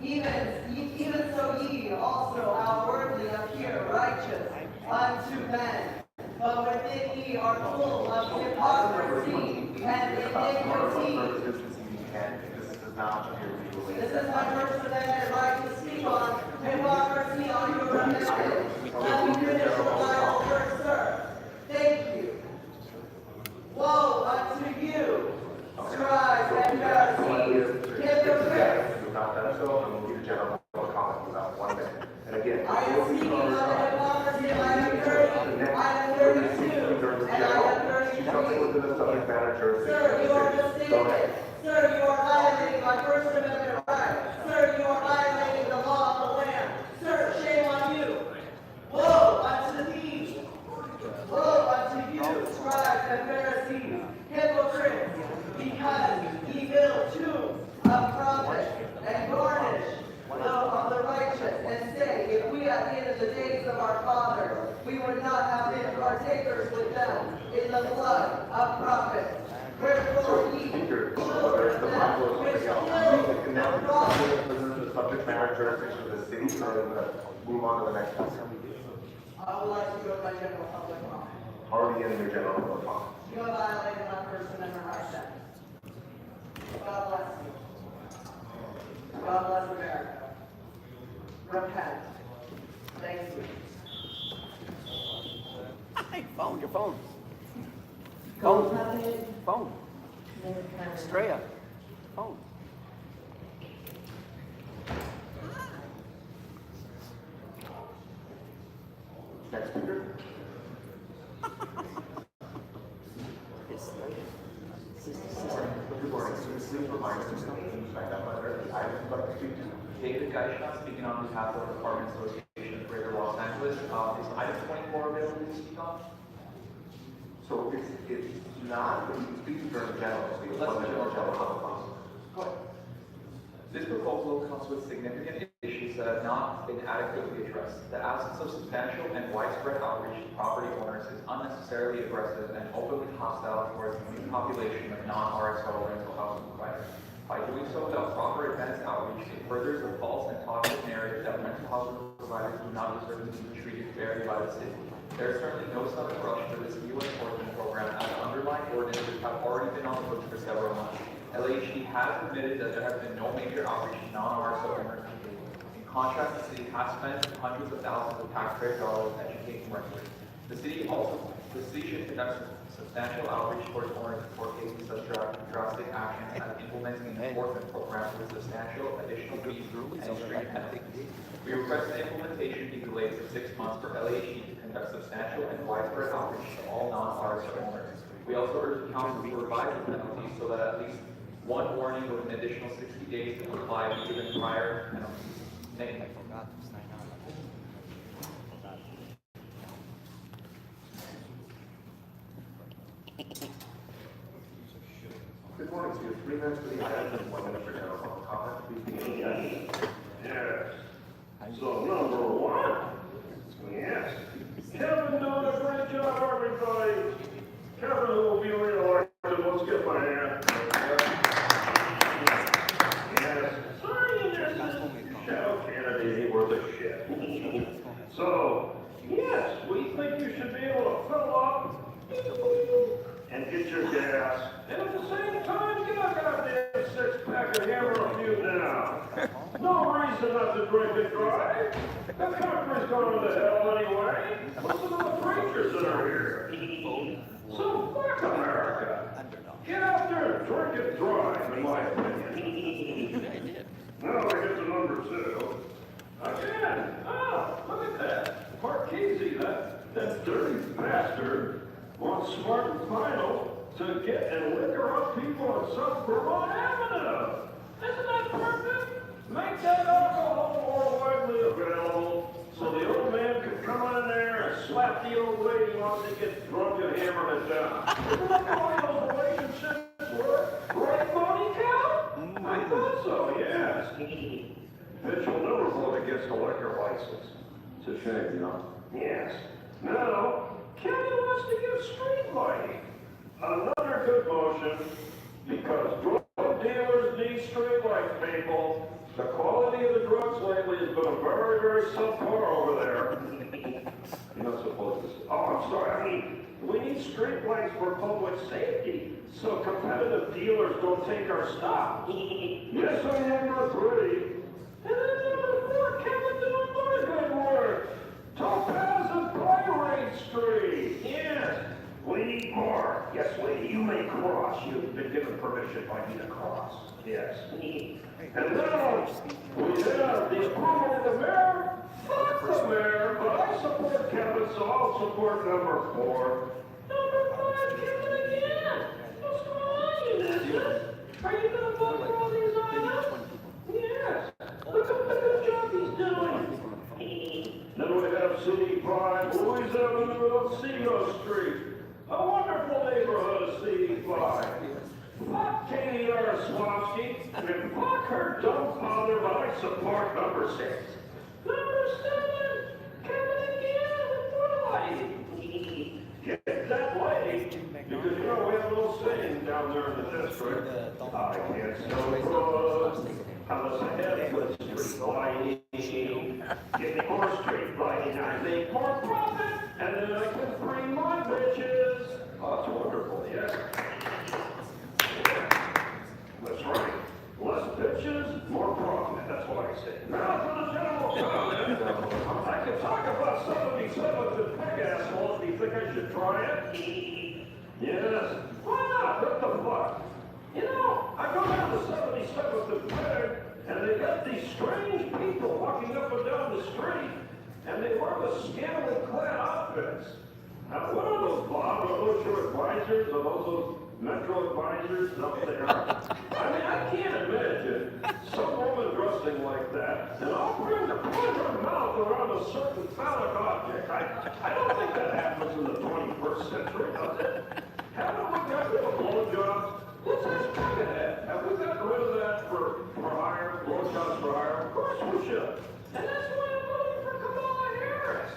Even so ye also outwardly appear righteous unto men, but within ye are full of hypocrisy and iniquity. This is my first amendment right to speak on hypocrisy on your amendment. Let me finish the Bible first, sir. Thank you. Woe unto you, scribes and Pharisees, hypocrites! I am speaking on the hypocrisy of item 30, item 32, and item 33. Sir, you are mistaken. Sir, you are violating my First Amendment right. Sir, you are violating the law of the land. Sir, shame on you. Woe unto thee! Woe unto you, scribes and Pharisees, hypocrites, because ye build tombs of prophets and garnish of the righteous, and say, if we at the end of the days of our fathers, we would not have been partakers with them in the blood of prophets. Wherefore ye children of them which killed the prophets. The subject matter jurisdiction of the city, so move on to the next one. I would like to go to my general public comment. Already in your general public comment. You have violated my First Amendment right then. God bless you. God bless America. Repent. Thank you. Hey, phone, your phone. Phone. Phone. Estrella. Phone. Next speaker. Good morning. Please remind us to identify the items you'd like to speak to. David Geisha, speaking on behalf of the Apartment Association of Greater Los Angeles. Is item 24 available to speak on? So it's not, but you can speak during the general. So you Let's want to general general public comment. Go ahead. This proposal comes with significant issues that have not been adequately addressed. The absence of substantial and widespread outreach to property owners is unnecessarily aggressive and openly hostile towards the new population of non-RSO rental housing providers. By doing so without proper advanced outreach, it furthers the false and toxic narrative that rental housing providers do not deserve to be treated fairly by the city. There is certainly no sudden rush for this new enforcement program, as the underlying ordinances have already been on the books for several months. LAHD has admitted that there has been no major outreach to non-RSO owners. In contrast, the city has spent hundreds of thousands of taxpayer dollars educating renters. The city should conduct substantial outreach towards owners before taking such drastic actions as implementing an enforcement program with substantial additional fees and extreme penalties. We request the implementation be delayed for 6 months for LAHD to conduct substantial and widespread outreach to all non-RSO owners. We also urge the council to revise the penalties so that at least one warning with an additional 60 days to comply be given prior penalties. Thank you. Good morning. So you have 3 minutes for the item and 1 minute for general public comment. Please begin. Yes. So number 1. Yes. Kevin doing a great job, everybody. Kevin will be reelected. Let's get my hand. Yes. Sorry, there's a shadow candidate ain't worth a shit. So, yes, we think you should be able to fill up and get your gas, and at the same time get a goddamn 6-pack of hammer a few down. No reason not to drink and drive. The country's going to hell anyway. Listen to the preachers that are here. So fuck America. Get out there and drink and drive, in my opinion. Now I get to number 2. Again. Oh, look at that. Marchese, that dirty bastard, wants Smart and Final to get and liquor up people on South Vermont Avenue. Isn't that perfect? Make that alcohol more widely available so the old man can come in there and slap the old lady once they get drunk and hammer it down. Isn't that the way those relationships work? Right, Bonnie Cow? I thought so, yes. Mitch will never vote against a liquor license. It's a shame, you know? Yes. Now, Kevin wants to give street lighting. Another good motion, because drug dealers need street light, people. The quality quality of the drugs lately has been very, very subpar over there. You're not supposed to say. Oh, I'm sorry. I mean, we need street lights for public safety, so competitive dealers don't take our stuff. Yes, I'm number 3. And then number 4, Kevin doing more good work. Topaz and Pirate Street. Yes. We need more. Yes, lady, you may cross. You've been given permission by me to cross. Yes. And now, we have the approval of the mayor. Fuck the mayor, but I support Kevin, so I'll support number 4. Number 5, Kevin again. What's going on, you niggas? Are you gonna vote for all these items? Yes. Look at the good job he's doing. Then we have CD5, Louis Avenue on Seagull Street. A wonderful neighborhood of CD5. Fuck Katie Yaroslavsky, and fuck her dumb father, but I support number 6. Number 7, Kevin again with Twilight. Get that lady, because you know we have a little saying down there in the district. I can't sell drugs unless I have good street lighting. Give me more street lighting, I make more profit, and then I can bring my bitches. Oh, that's wonderful, yes. That's right. Less bitches, more profit. That's what I say. Now for the general comment. I can talk about 77th and Peg asshole if you think I should try it. Yes. Why not? What the fuck? You know, I go down to 77th and Peg, and they got these strange people walking up and down the street, and they wear the scantily clad outfits. Now, what are those, Bob? Are those your advisors? Are those Metro advisors up there? I mean, I can't imagine some woman dressing like that, and I'll bring the point of her mouth around a certain phallic object. I don't think that happens in the 21st century, does it? Haven't we got rid of blowjobs? Let's ask Megadhead. Have we got rid of that for hire, blowjobs for hire? Of course we should. And that's why I'm voting for Kamala Harris.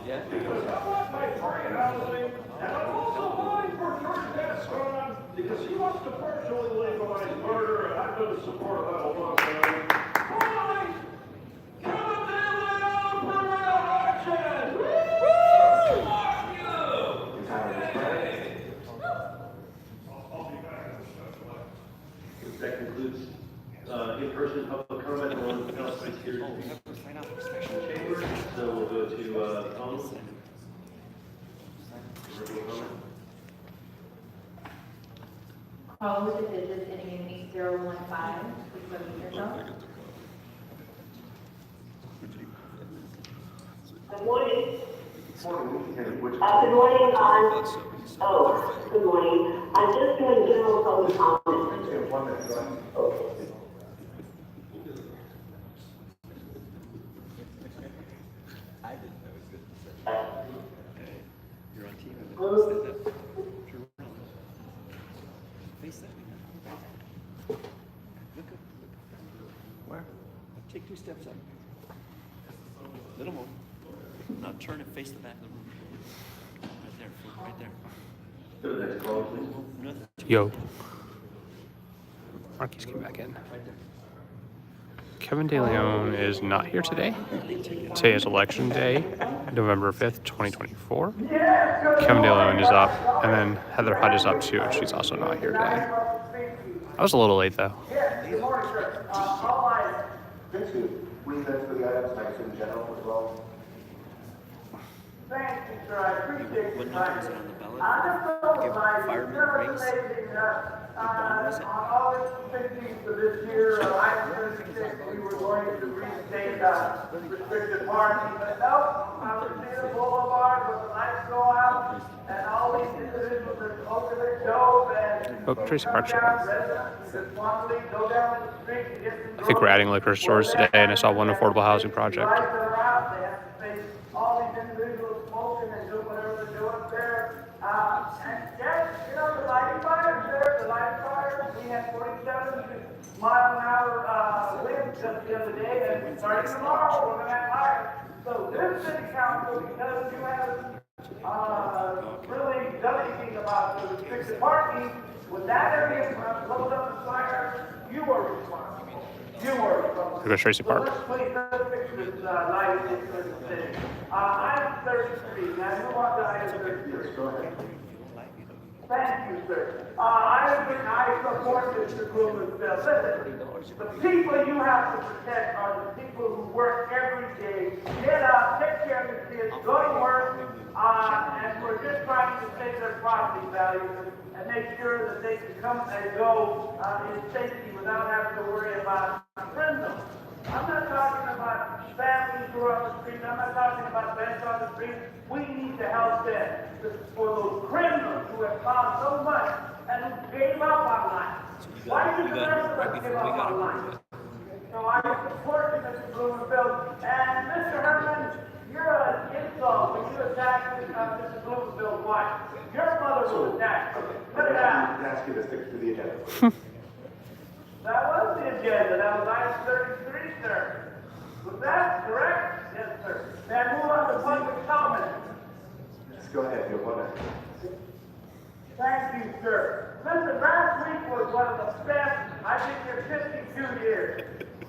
Yeah. Because I want my free housing, and I'm also voting for George Gascon because he wants to partially legalize murder, and I've been in support of that a long time. Finally, Kevin DeLeon for re-election! Woo! Fuck you! I'll be back on the special election. That concludes in-person public comment on House Speaker's chamber. So we'll go to phones. Virtual comment. Call with the digits ending in 8015. Please unmute yourself. Good morning. Morning, which Good morning. Good morning. I'm just doing general public comment. 1 minute, go ahead. You're on TV. Face that. Look up. Where? Take 2 steps up. Little more. Now turn and face the back of the room. Right there. Right there. Go to the next call, please. Another. Yo. Marquis came back in. Right there. Kevin DeLeon is not here today. Today is election day, November 5th, 2024. Kevin DeLeon is up, and then Heather Hutt is up too, and she's also not here today. I was a little late though. Yes, good morning, sir. All right. Thank you. 3 minutes for the items, thanks in general as well. Thank you, sir. I appreciate What your number is time. it on the ballot? I just told Give my firemen very raise? amazing, bond is it? on August 15th of this year, I heard we were going to reinstate restricted parking, but no, I was near the boulevard with the lights go out, and all these individuals are smoking their dope and Oh, Tracy Park's down right. residents just want to go down the street to get some I think we're adding liquor stores today, and I saw one affordable housing project. Lights that are out, they have to face all these individuals smoking and doing whatever they're doing there. And yes, you know, the lighting fires there, the lighting fires, we had 47-mile-an-hour winds just the other day, and starting tomorrow, we're gonna have fire. So this city council, because you haven't really done anything about the restricted parking, when that area blows up the fire, you are responsible. You are responsible. Here goes Tracy Park. Let's fix this, light in the city. I'm 33, now who wants I am 33? Go ahead. Thank you, sir. I support Mr. Blumen's bill. Listen, the people you have to protect are the people who work every day, get up, take care of the kids, go to work, and we're just trying to save their property values and make sure that they can come and go in safety without having to worry about criminals. I'm not talking about families who are on the street. I'm not talking about bench on the street. We need to help them. For those criminals who have caused so much and who gave up on life. Why did the rest of us give up on life? So I support you, Mr. Blumenfield. And Mr. Herman, you're an insult when you attack Mr. Blumenfield's wife. Your mother was attacked. Put it out. Ask you to stick to the agenda. That was the agenda. That was item 33, sir. Was that correct? Yes, sir. Now move on to public comment. Just go ahead, you'll want to. Thank you, sir. Listen, last week was one of the best, I think, in 52 years.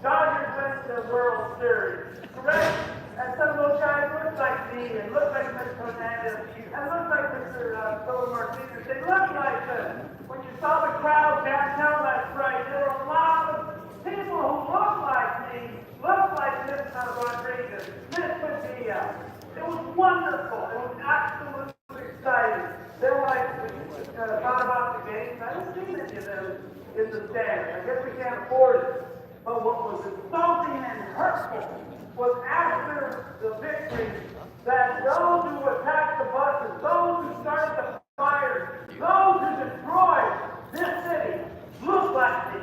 Dodgers went to the World Series, correct? And some of those guys look like me, and look like Mr. Hernandez, and look like Mr. Soto Martinez. They look like them. When you saw the crowd downtown last Friday, there were a lot of people who look like me, look like Mr. Rodriguez, Miss Padilla. It was wonderful. It was absolutely exciting. Then when I thought about the games, I don't see many of them in the stands. I guess we can't afford it. But what was insulting and hurtful was after the victory that those who attacked the buses, those who started the fires, those who destroyed this city look like me,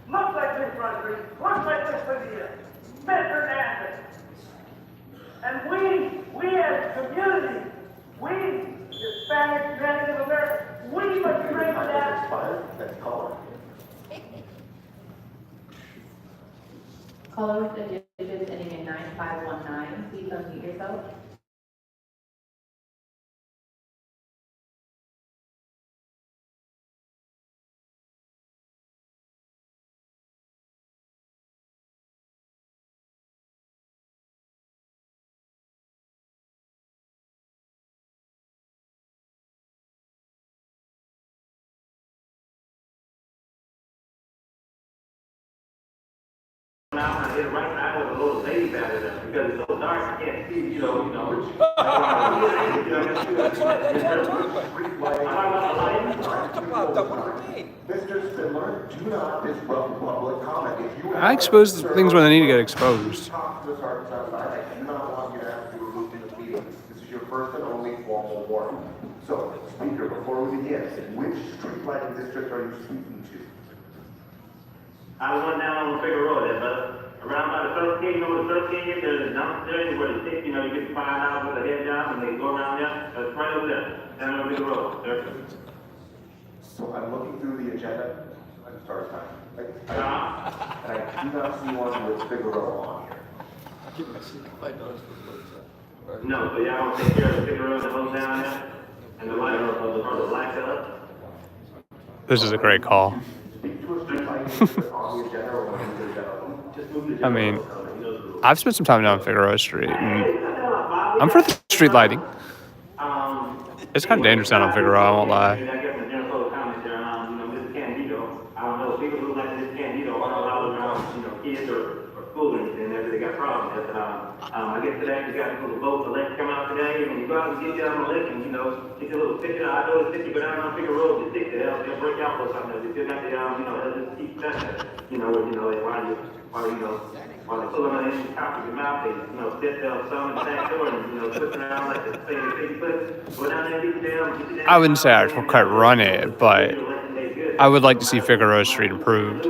look like Miss Rodriguez, look like Miss Padilla, Miss Hernandez. And we as a community, we Hispanic, Native American, we must bring that. That's caller. Caller with the digits ending in 9519, please unmute yourself. Now I hit right now with a little baby battery there because it's so dark I can't see, you know. Mr. Spindler, do not disrupt public comment. If you I expose things when they need to get exposed. talk to the sergeants outside, I do not want you to have to be removed from the meeting. This is your first and only formal warning. So, speaker, before we begin, which street lighting district are you speaking to? I went down on the bigger road there, but around by the Circle K, you know where the Circle K is? There's a dumpster where the stick, you know, you get $5 with a head job and they go around there. That's right over there, down on the bigger road, sir. So I'm looking through the agenda. I'm start time. And I do not see one with Figaro on here. No, so y'all don't take care of the bigger road that goes down there? And the light, or the light color? This is a great call. Speak to a street lighting district on the agenda or on the agenda. Just move the I mean, I've spent some time down Figueroa Street, and I'm for the street lighting. It's kind of dangerous down on Figueroa, I won't lie. I guess the general public comment there, you know, Mrs. Candido, I don't know, people who like Mrs. Candido aren't allowed around, you know, kids or school or anything, they got problems. But, I guess today, you got people to vote, the election come out today, and you go out and get down on the election, you know, get your little picture. I know the city, go down on Figure Road, the stick there, they'll break out for something. They still got the, you know, they'll just keep that, you know, while they pull them in the top of your mouth, they, you know, sit there some in the back door and, you know, twist around like the same foot. Go down there and get you down. I wouldn't say I would quite run it, but I would like to see Figueroa Street improved.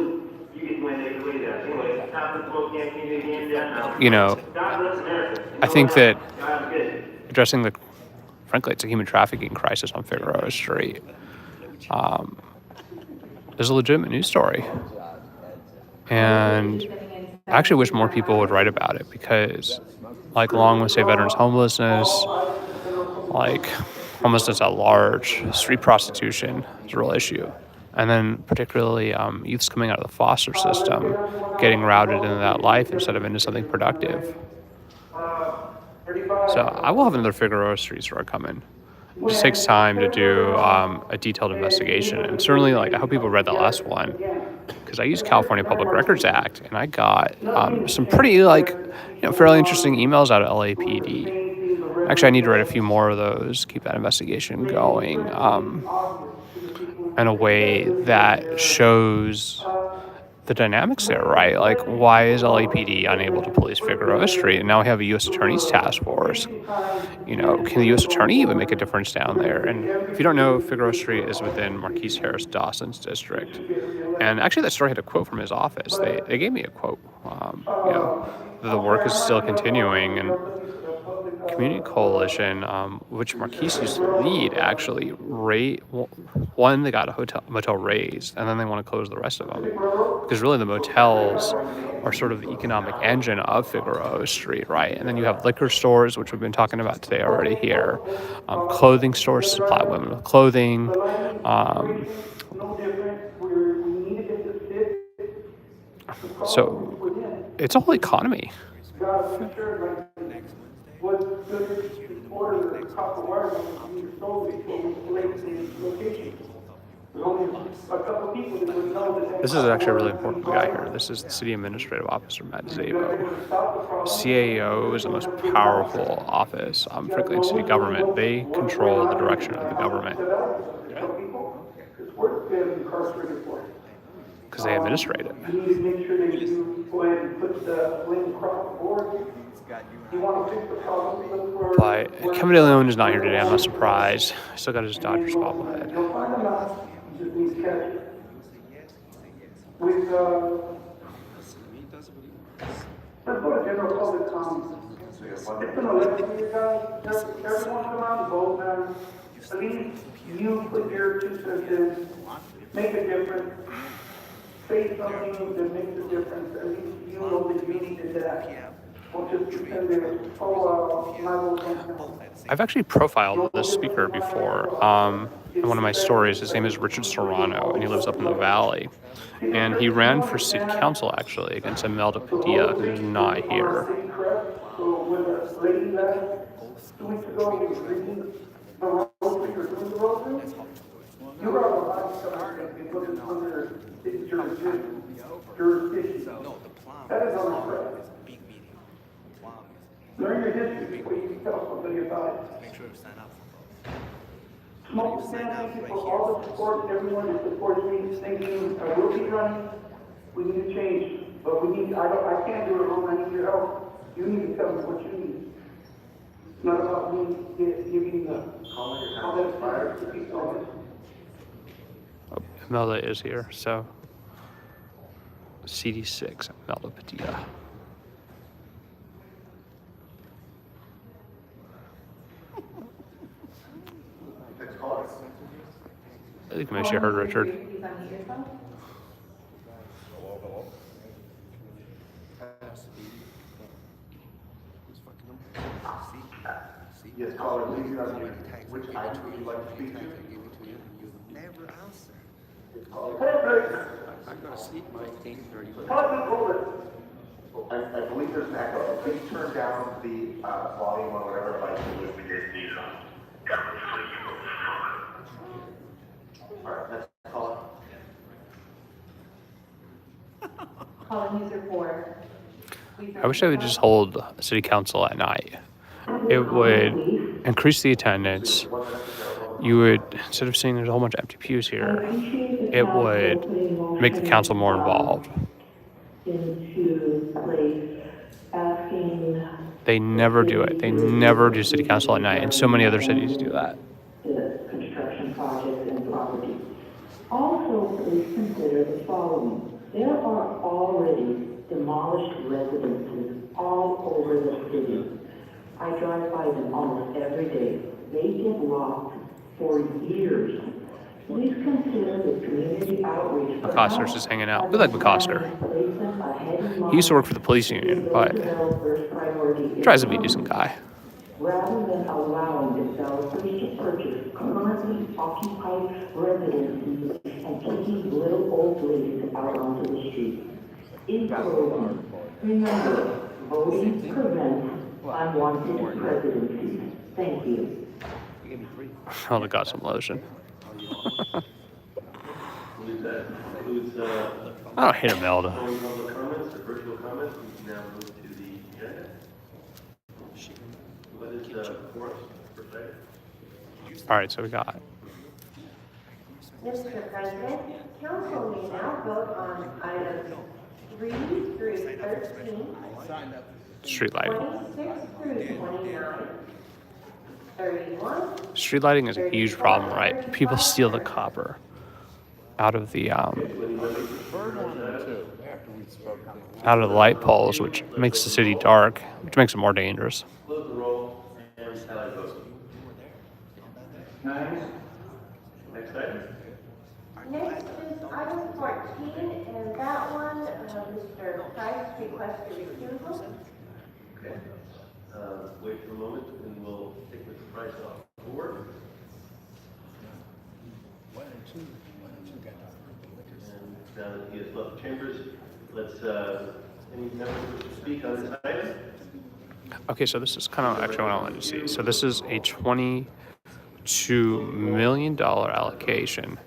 You know, I think that addressing the, frankly, it's a human trafficking crisis on Figueroa Street, is a legitimate news story. And I actually wish more people would write about it because, like, along with, say, veterans homelessness, like, homelessness at large, street prostitution is a real issue. And then particularly youths coming out of the foster system, getting routed into that life instead of into something productive. So I will have another Figueroa Street story coming. It just takes time to do a detailed investigation. And certainly, like, I hope people read the last one, because I used California Public Records Act, and I got some pretty, like, fairly interesting emails out of LAPD. Actually, I need to write a few more of those, keep that investigation going in a way that shows the dynamics there, right? Like, why is LAPD unable to police Figueroa Street? And now we have a U.S. Attorney's Task Force. Can the U.S. Attorney even make a difference down there? And if you don't know, Figueroa Street is within Marquise Harris Dawson's district. And actually, that story had a quote from his office. They gave me a quote. The work is still continuing, and Community Coalition, which Marquise used to lead, actually, they got a motel raised, and then they want to close the rest of them. Because really the motels are sort of the economic engine of Figueroa Street, right? And then you have liquor stores, which we've been talking about today already here, clothing stores supply women with clothing. So it's a whole economy. This is actually a really important guy here. This is the City Administrative Officer, Matt Zabo. CAO is the most powerful office, particularly in city government. They control the direction of the government because they administrate it. You need to make sure that you go ahead and put the link across the board. You want to fix the problem. But Kevin De Leon is not here today. I'm not surprised. He still got his Dodgers bobblehead. You'll find them out. You just need to catch it. With, let's go to general public comments. It's an election year, guys. Everyone come out and vote, man. At least you put your 2 cents in, make a difference. Say something that makes a difference. At least you know that you needed that. I've actually profiled this speaker before in one of my stories. His name is Richard Serrano, and he lives up in the valley. And he ran for city council, actually, against Imelda Padilla, who's not here. That is unfair. Learn your history before you can tell somebody about it. Make sure to sign up for both. Smoke thank you for all the support, everyone that supports me. Thank you. I will be running. We need to change, but I can't do it alone. I need your help. You need to tell me what you need. It's not about me giving the all that fire to people. Imelda is here, so CD6, Imelda Padilla. I think maybe she heard Richard. Yes, caller, please do not mute. Which item would you like to speak to? Never answer. I'm gonna sleep by 10:30. I believe there's an echo. Please turn down the volume or whatever device you use. All right, next caller. Calling user 4. I wish I would just hold city council at night. It would increase the attendance. You would, instead of seeing there's a whole bunch of empty pews here, it would make the council more involved. They never do it. They never do city council at night, and so many other cities do that. Construction projects and property. Also, please consider the following. There are already demolished residences all over the city. I drive by them almost every day. They get locked for years. Please consider the community outreach. McCoster's just hanging out. We like McCoster. He used to work for the police union, but tries to be a decent guy. Rather than allowing developers to purchase currently occupied residences and taking In closing, remember, voting prevents unwanted presidencies. Thank you. I only got some lotion. That includes, I don't hate Imelda. phone public comments or virtual comments. We can now move to the agenda. What is, for us, per se? All right, so we got Mr. President, council may now vote on items 3 through 13, street lighting. 26 through 29, 31, Street lighting is a huge problem, right? People steal the copper out of the light poles, which makes the city dark, which makes it more dangerous. Close the roll and tally vote. Next item. Next is item 14, and that one, Mr. Price requests a recusal. Okay. Wait for a moment and we'll take Mr. Price off board. And now that he has left the chambers, let's, any members to speak on this item? Okay, so this is kind of actually what I wanted to see. So this is a $22 million allocation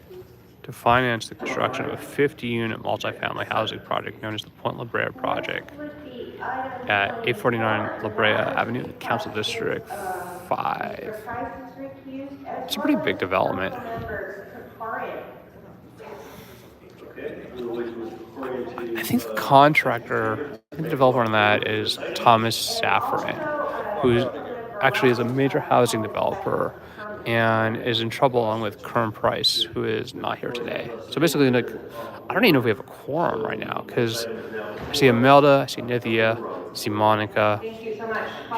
to finance the construction of a 50-unit multifamily housing project known as the Point La Brea Project at 849 La Brea Avenue, Council District 5. It's a pretty big development. Okay, we'll wait for Mr. Corrigan to, I think the contractor, I think the developer on that is Thomas Safran, who actually is a major housing developer and is in trouble along with Kern Price, who is not here today. So basically, like, I don't even know if we have a quorum right now, because I see Imelda, I see Nithya, I see Monica,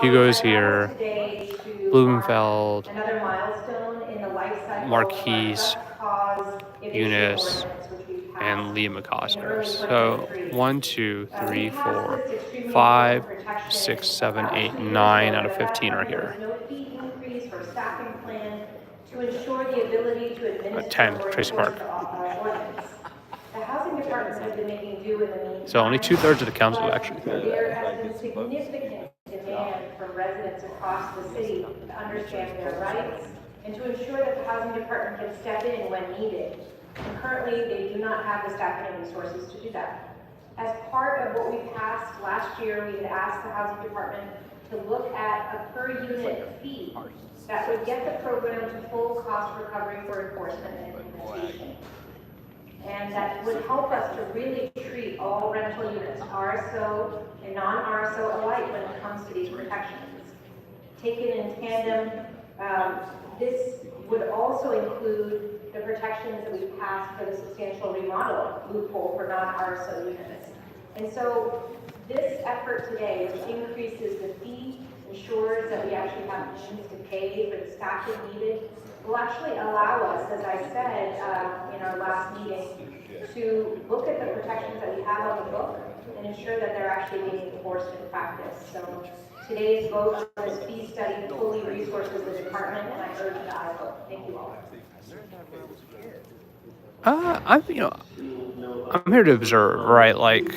Hugo is here, Blumenfeld, Marquise, Eunice, and Leah McCosker. So 1, 2, 3, 4, 5, 6, 7, 8, 9 out of 15 are here. To ensure the ability to administer 10, Tracy Park. The housing department has been making do in the meantime. So only 2/3 of the council is actually here. There has been significant demand from residents across the city to understand their rights and to ensure that the housing department can step in when needed. And currently, they do not have the staffing and resources to do that. As part of what we passed last year, we had asked the housing department to look at a per unit fee that would get the program to full cost recovery for enforcement and implementation. And that would help us to really treat all rental units, RSO and non-RSO alike, when it comes to these protections. Taken in tandem, this would also include the protections that we passed for the substantial remodel loophole for non-RSO units. And so this effort today, which increases the fee, ensures that we actually have means to pay for the staffing needed, will actually allow us, as I said in our last meeting, to look at the protections that we have on the book and ensure that they're actually being enforced in practice. So today's vote on this fee study fully resources the department, and I urge the aye vote. Thank you all. I'm here to observe, right? Like,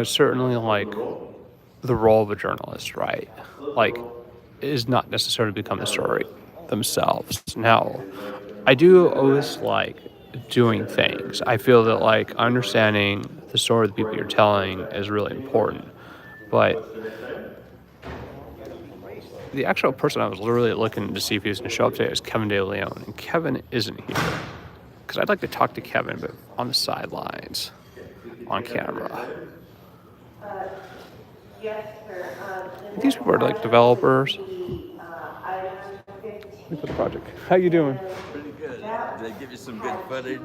certainly like the role of a journalist, right? Like, is not necessarily become the story themselves. Now, I do always like doing things. I feel that like understanding the story of the people you're telling is really important. But the actual person I was literally looking to see if he was going to show up today is Kevin De Leon, and Kevin isn't here. Because I'd like to talk to Kevin, but on the sidelines, on camera. Yes, sir. These people are like developers. Look at the project. How you doing? Pretty good. Did they give you some good footage?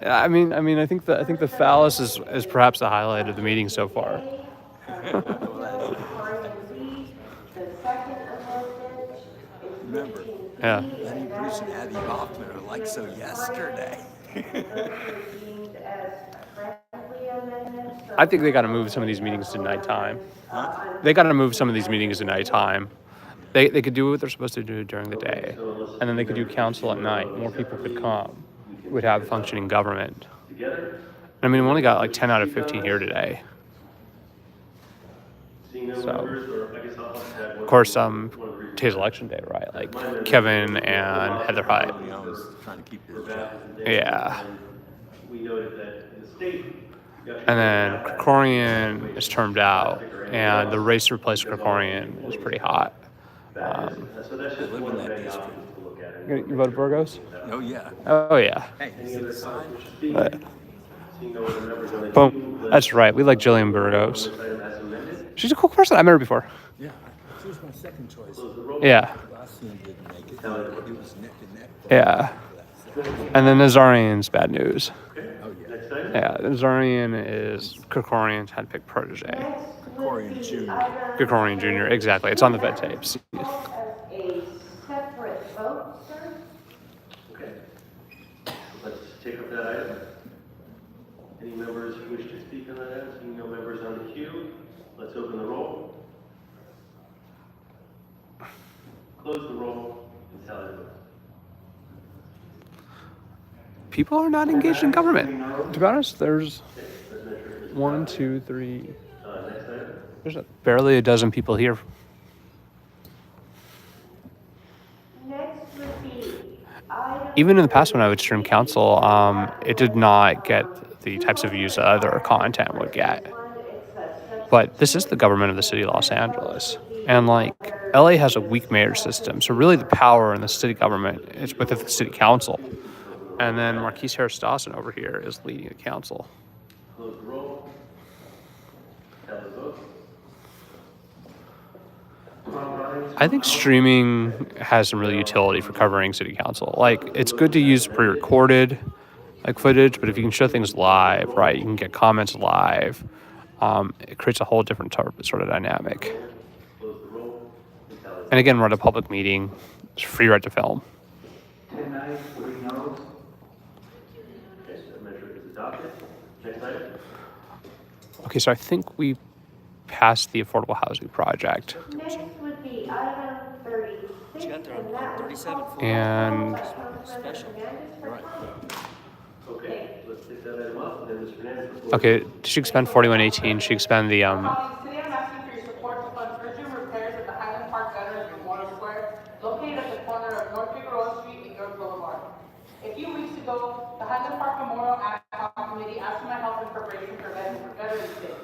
I mean, I think the phallus is perhaps the highlight of the meeting so far. Remember, Yeah. Lenny Bruce and Abby Hoffman are like so yesterday. I think they got to move some of these meetings to nighttime. They got to move some of these meetings to nighttime. They could do what they're supposed to do during the day, and then they could do council at night. More people could come. We'd have functioning government. I mean, we only got like 10 out of 15 here today. Seeing no So, members, or I guess I'll add one. of course, one of the reasons today's why. election day, right? Like My members Kevin do a and lot of Heather Hyde. Trying to keep for his job. baptisms and things, Yeah. and we noted that in the state, you actually And then have that Krikorian is termed out, plastic or and the anything race to else. replace Because Krikorian all is pretty hot. baptisms. So that's just live one in of that many district. options to look at. You voted Burgos? Oh, yeah. Oh, yeah. Hey, Any see other the sign? comments which speak? But- Seeing no other members on the Boom. queue, That's right. We like Jillian on Burgos. this item as amended. She's a cool person. I met her before. Yeah. She was my second choice. Close the roll. Yeah. Last one didn't make it. It was neck and neck. Yeah. And then Nazarian's bad news. Okay, Oh, yeah. next item. Yeah, Nazarian is Krikorian's handpicked protege. Corian Jr. Krikorian Jr., exactly. It's on the vet tapes. As a separate vote, sir? Okay. Let's take up that item. Any members who wish to speak on that item? Seeing no members on the queue, let's open the roll. Close the roll and tally the votes. People are not engaged in government. To be honest, there's Okay, let's measure this. 1, 2, 3. Next item. There's barely a dozen people here. Next would be item. Even in the past when I would stream council, it did not get the types of views that other content would get. But this is the government of the city of Los Angeles. And like, LA has a weak mayor system. So really the power in the city government is with the city council. And then Marquise Harris Dawson over here is leading the council. Close the roll. Tally the votes. I think streaming has some real utility for covering city council. Like, it's good to use pre-recorded like footage, but if you can show things live, right, you can get comments live. It creates a whole different sort of dynamic. Close the roll and tally the And again, we're at a public meeting. It's free right to film. 10 ayes, 3 noes. Okay, so that measure is adopted. Next item. Okay, so I think we passed the affordable housing project. Next would be item 36. She got there on and that was 37 called for And- by Councilmember Special. Hernandez for Right. comment. Okay, let's take that item up, and then Mr. Hernandez. before- Okay, did she expend 4118? She expend the Colleagues, today I'm asking for your support to fund urgent repairs at the Highland Park Veterans Memorial Square, located at the corner of North Figueroa Street and York Boulevard. A few weeks ago, the Highland Park Memorial Ad Hoc Committee asked for my help in preparation for Veterans Day.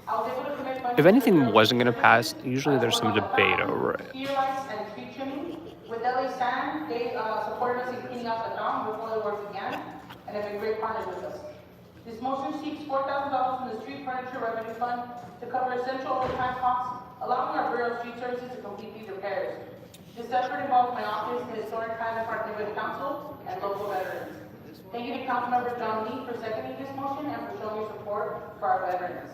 I was able to commit funding. If anything wasn't going to pass, usually there's some debate over it. Ski lights and tree trimming. With LA Sand, they supported us in cleaning out the town before the work began, and have been great partners with us. This motion seeks $4,000 from the Street Furniture Revenue Fund to cover essential overtime costs, allowing our Bureau of Street Services to complete these repairs. This effort involves my office, the Historic Highland Park Neighborhood Council, and local veterans. Thank you to Councilmember John Lee for seconding this motion and for showing your support for our veterans.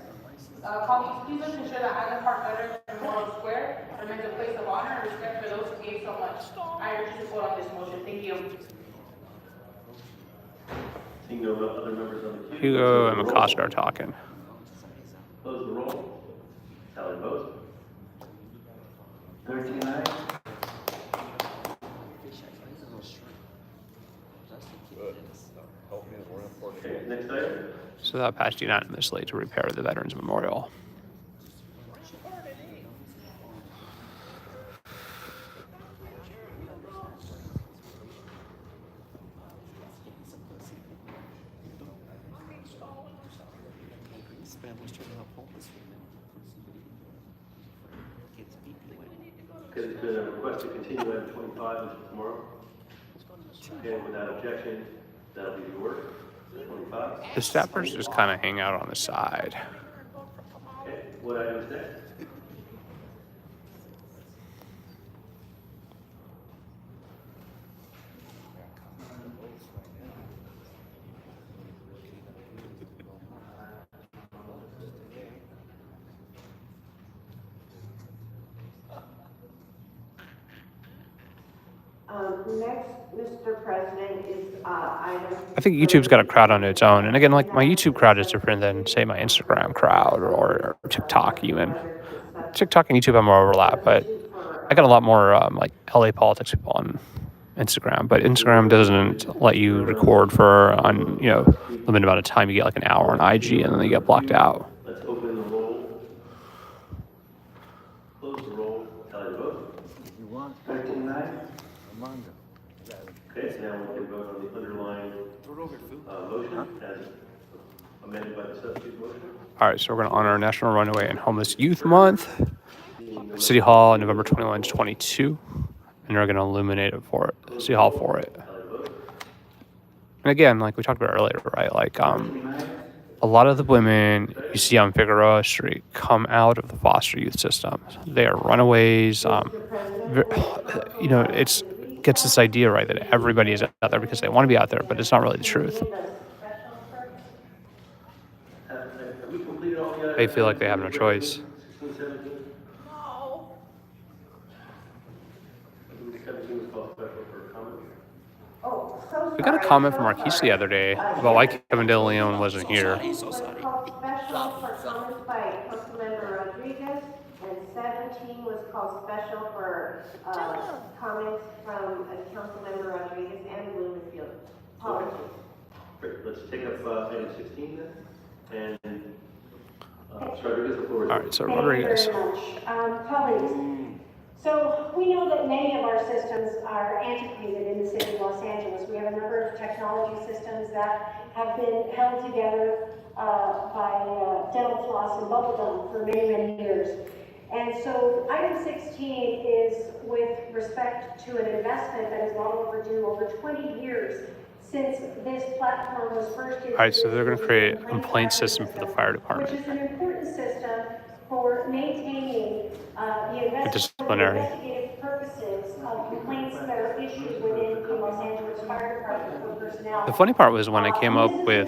Colleagues, please let's ensure that Highland Park Veterans Memorial Square remains a place of honor and respect for those who gave so much. I urge you to vote on this motion. Thank you. Seeing no other members on the queue. Hugo and let's open the roll. McCosker are talking. Close the roll. Tally the votes. 13 ayes. Okay, next item. So that passed unanimously to repair the Veterans Memorial. Okay, there's been a request to continue item 25 until tomorrow. Okay, without objection, that'll be the order. 25. The staffers just kind of hang out on the side. Okay, what item is next? Next, Mr. President, is item. I think YouTube's got a crowd on its own. And again, like, my YouTube crowd is different than, say, my Instagram crowd or TikTok even. TikTok and YouTube have more overlap, but I got a lot more like LA politics people on Instagram, but Instagram doesn't let you record for limited amount of time. You get like an hour on IG, and then you get blocked out. Let's open the roll. Close the roll. Tally the vote. 13-9. Okay, now we can vote on the underlying motion as amended by the substitute motion. All right, so we're going to honor National Runaway and Homeless Youth Month. City Hall, November 21 to 22, and we're going to illuminate it for it. City Hall for it. And again, like we talked about earlier, right? Like a lot of the women you see on Figueroa Street come out of the foster youth system. They are runaways. It's gets this idea, right, that everybody is out there because they want to be out there, but it's not really the truth. They feel like they have no choice. We got a comment from Marquise the other day about why Kevin De Leon wasn't here. So sorry. Special for comments by Councilmember Rodriguez, and 17 was called special for comments from Councilmember Rodriguez and Bloomfield. Apologies. Great, let's take up item 16 then, and Rodriguez, the floor is yours. All right, so Rodriguez. Thank you very much. Colleagues, so we know that many of our systems are antiquated in the city of Los Angeles. We have a number of technology systems that have been held together by dental floss and bubble gum for many, many years. And so item 16 is with respect to an investment that is long overdue, over 20 years since this platform was first used. All right, so they're going to create a complaint system for the fire department. Which is an important system for maintaining the disciplinary investigative purposes of complaints that are issued within the Los Angeles Fire Department for personnel. The funny part was when I came up with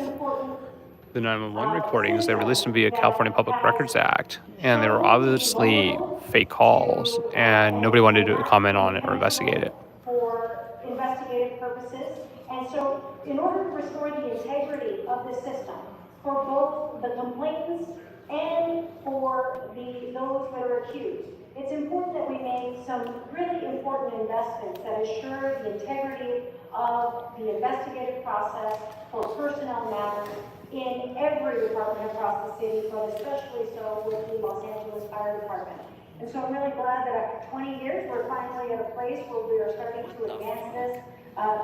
the 911 recordings, they released them via California Public Records Act, and they were obviously fake calls, and nobody wanted to comment on it or investigate it. For investigative purposes, and so in order to restore the integrity of the system for both the complainants and for those that are accused, it's important that we make some really important investments that assure the integrity of the investigative process for personnel matters in every department across the city, but especially so with the Los Angeles Fire Department. And so I'm really glad that after 20 years, we're finally at a place where we are starting to advance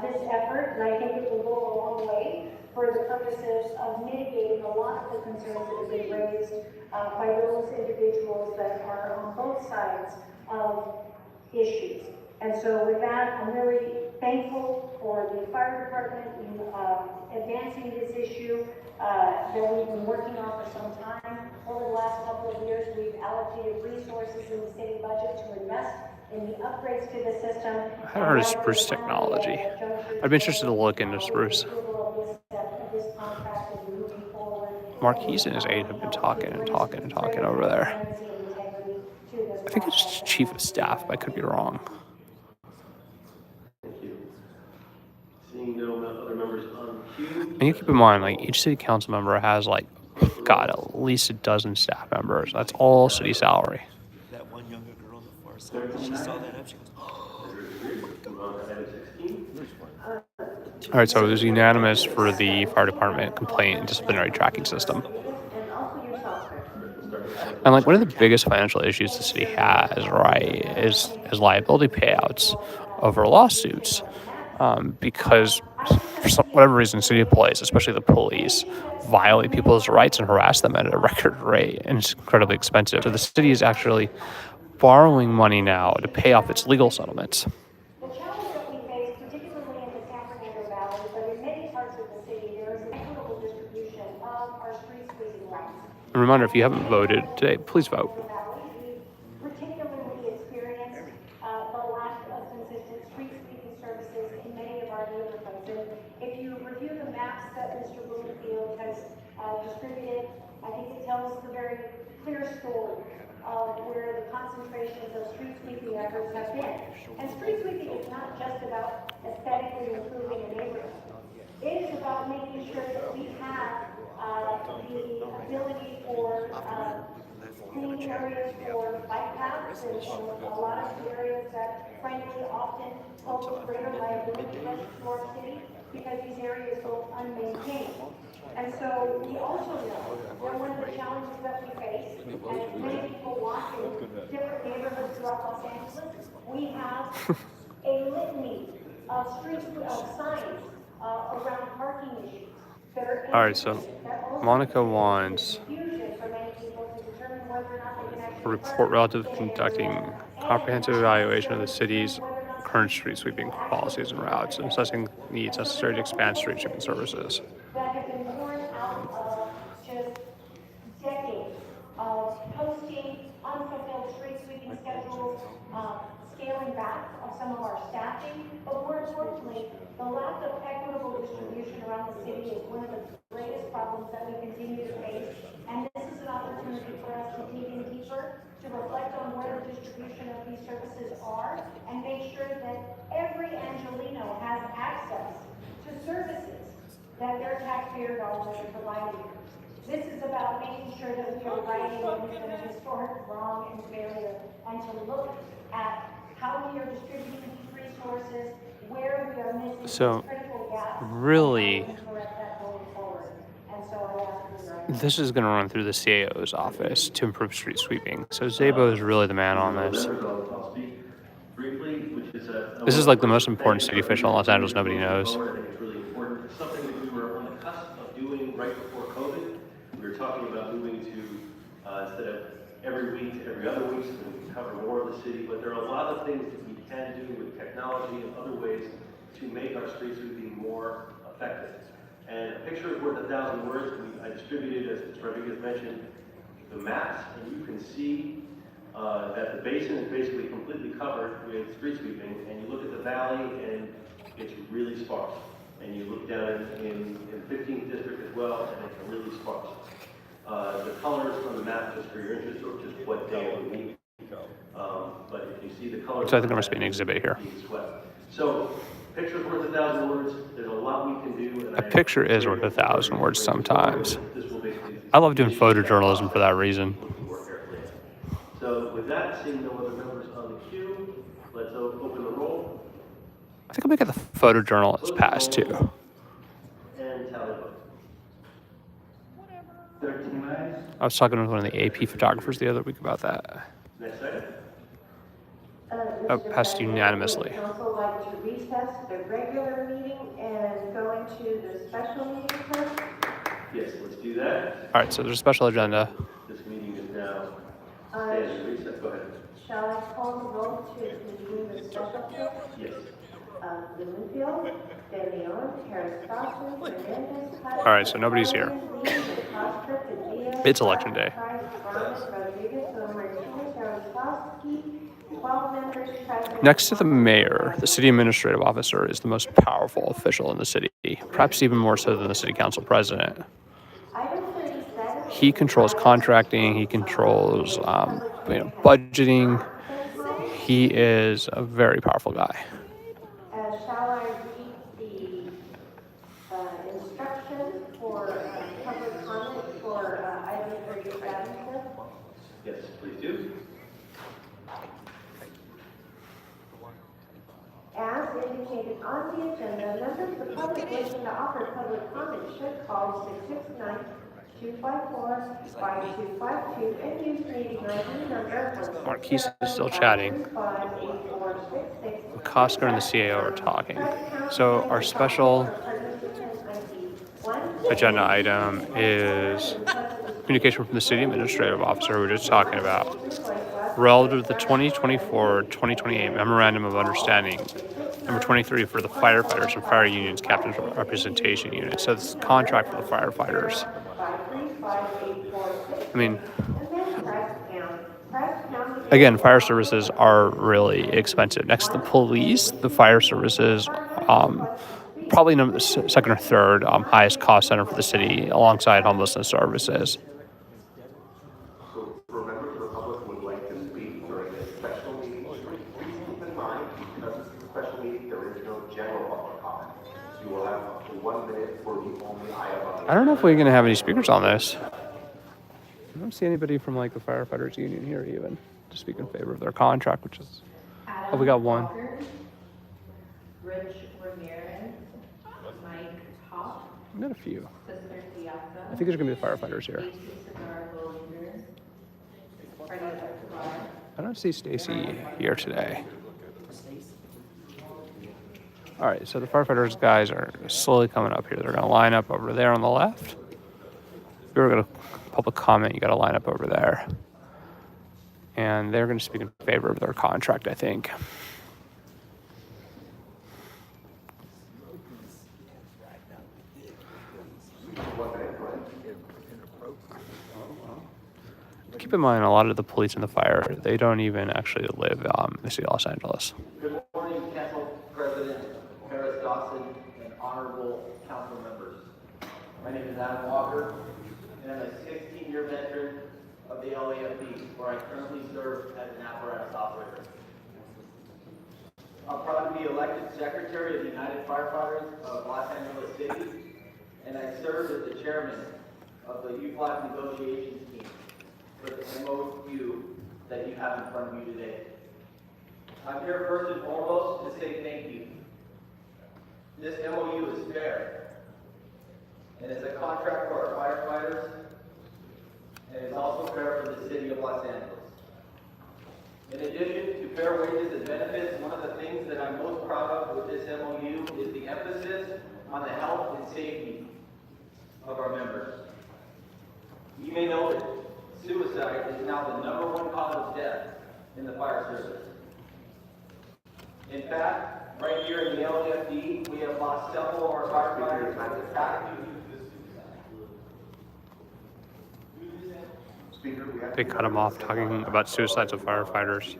this effort, and I think it will go a long way for the purposes of mitigating a lot of the concerns that have been raised by those individuals that are on both sides of issues. And so with that, I'm really thankful for the fire department in advancing this issue that we've been working on for some time. Over the last couple of years, we've allocated resources in the city budget to invest in the upgrades to the system. I haven't heard of Spruce technology. I'd be interested to look into Spruce. Marquise and his aide have been talking over there. I think it's chief of staff, but I could be wrong. Thank you. Seeing no other members on queue. And you keep in mind, like, each city council member has, like, God, at least a dozen staff members. That's all city salary. That one younger girl on the far side, she saw that up, she goes, oh. All right, so it was unanimous for the fire department complaint and disciplinary tracking system. And like one of the biggest financial issues the city has, right, is liability payouts over lawsuits, because for whatever reason, city employees, especially the police, violate people's rights and harass them at a record rate, and it's incredibly expensive. So the city is actually borrowing money now to pay off its legal settlements. The challenge that we face, particularly in the San Fernando Valley, but in many parts of the city, there is an equitable distribution of our street sweeping rights. A reminder, if you haven't voted today, please vote. We particularly experience the lack of consistent street sweeping services in many of our neighborhoods. And if you review the maps that Mr. Bloomfield has distributed, I think it tells the very clear story of where the concentrations of street sweeping efforts have been. And street sweeping is not just about aesthetically improving a neighborhood. It is about making sure that we have the ability for cleaning areas for bike paths and a lot of areas that frankly often pose greater liability to our city because these areas go unmaintained. And so we also know that one of the challenges that we face, as many people walk in different neighborhoods throughout Los Angeles, we have a litany of signs around parking issues that are All right, so Monica wants confusion for many people to determine whether or not they can a actually report relative to conducting comprehensive evaluation of the city's current street sweeping policies and routes, and assessing needs necessary to expand street sweeping services. that have been born out of just decades of posting unfulfilled street sweeping schedules, scaling back of some of our staffing, but more importantly, the lack of equitable distribution around the city is one of the greatest problems that we continue to face. And this is an opportunity for us to dig in deeper, to reflect on where the distribution of these services are, and make sure that every Angelino has access to services that their taxpayer dollars are providing. This is about making sure that we are righting an historic wrong and failure, and to look at how we are distributing these resources, where we are missing So, critical gaps, really, and how we can correct that going forward. And so I ask for your guidance. this is going to run through the CAO's office to improve street sweeping. So Zabo is really the man on this. I'll speak briefly, which is This is like the most important city official in Los Angeles nobody knows. I think it's really important. It's something that we were on the cusp of doing right before COVID. We were talking about moving to, instead of every week to every other week, so that we can cover more of the city. But there are a lot of things that we can do with technology and other ways to make our street sweeping more effective. And a picture is worth 1,000 words. I distributed, as Rodriguez mentioned, the maps, and you can see that the basin is basically completely covered with street sweeping, and you look at the valley, and it's really sparse. And you look down in 15th district as well, and it's really sparse. The colors on the map, just for your interest, are just what day of the week. But if you see the colors, So I think there must be an exhibit here. So, picture's worth 1,000 words. There's a lot we can do. And A picture is worth 1,000 words sometimes. I love doing photojournalism for that reason. So with that, seeing no other members on the queue, let's open the roll I think I'm going to get the photojournalist pass too. and tally vote. 13 minutes. I was talking with one of the AP photographers the other week about that. Next item. Passed unanimously. Council would like to recess the regular meeting and go into the special meeting first. Yes, let's do that. All right, so there's a special agenda. This meeting is now standing recess. Go ahead. Shall I call the roll to convene the special session? Yes. Blumenfield, De Leon, Harris Dawson, Hernandez. All right, so nobody's here. It's election day. Next to the mayor, the city administrative officer is the most powerful official in the city, perhaps even more so than the city council president. He controls contracting, he controls budgeting. He is a very powerful guy. Shall I read the instructions for public comment for item 37? Yes, please do. As indicated on the agenda, members of the public wishing to offer public comment should call 669-254-5252 and use meeting ID number Marquise is still chatting. Costco and the CAO are talking. So our special agenda item is communication from the city administrative officer we were just talking about relative to the 2024-2028 Memorandum of Understanding, number 23 for the firefighters and fire unions captains representation unit. So it's a contract for the firefighters. I mean, again, fire services are really expensive. Next to the police, the fire services, probably second or third highest cost center for the city, alongside homelessness services. So for members of the public who would like to speak during this special meeting, please keep in mind, because this is a special meeting, there is no general public comment. You will have up to 1 minute for the only item on the I don't know if we're going to have any speakers on this. I don't see anybody from like the firefighters union here even to speak in favor of their contract, which is, oh, we got one. Walker, Rich Ramirez, Mike Top, We got a few. Sister Piazza. I think there's gonna be the firefighters here. Casey Cigar Bollinger, Freddie Escobar. I don't see Stacy here today. All right, so the firefighters guys are slowly coming up here. They're gonna line up over there on the left. If you're gonna public comment, you gotta line up over there. And they're gonna speak in favor of their contract, I think. Keep in mind, a lot of the police and the fire, they don't even actually live in the city of Los Angeles. Good morning, Council President Harris Dawson and honorable council members. My name is Adam Walker, and I'm a 16-year veteran of the LAFD, where I currently serve as an apparatus operator. I'm proud to be elected Secretary of the United Firefighters of Los Angeles City, and I serve as the chairman of the UFLAG negotiations team for the MOU that you have in front of you today. I'm here first and foremost to say thank you. This MOU is fair, and it's a contract for our firefighters, and it's also fair for the city of Los Angeles. In addition to fair wages and benefits, one of the things that I'm most proud of with this MOU is the emphasis on the health and safety of our members. You may know that suicide is now the #1 cause of death in the fire service. In fact, right here in the LAFD, we have lost several of our firefighters to attack. They cut him off talking about suicides of firefighters.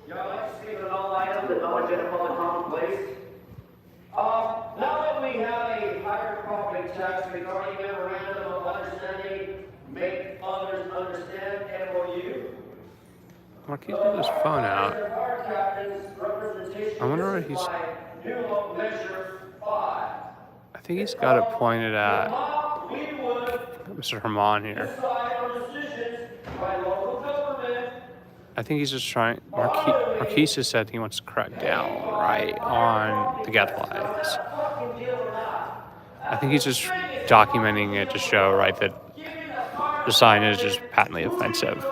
Y'all like to speak on all items that no agenda public comment, please? Now that we have a higher property tax regarding memorandum of understanding, make others understand MOU. Marquis got his phone out. I wonder what he's... I think he's got it pointed at Mr. Herman here. I think he's just trying... Marquis has said he wants to crack down, right, on the gadflies. I think he's just documenting it to show, right, that the sign is just patently offensive.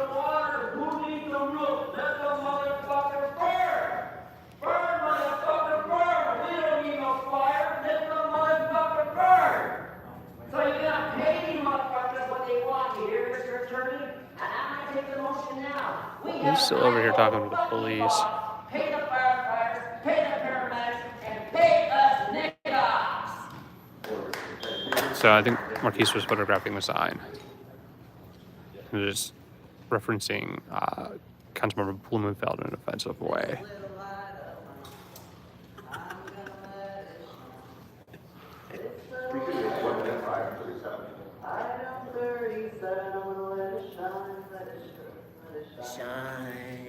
He's still over here talking to the police. Pay the firefighters, pay the paramedics, and pay us niggas. So I think Marquis was photographing the sign. And just referencing Councilmember Blumenfeld in an offensive way.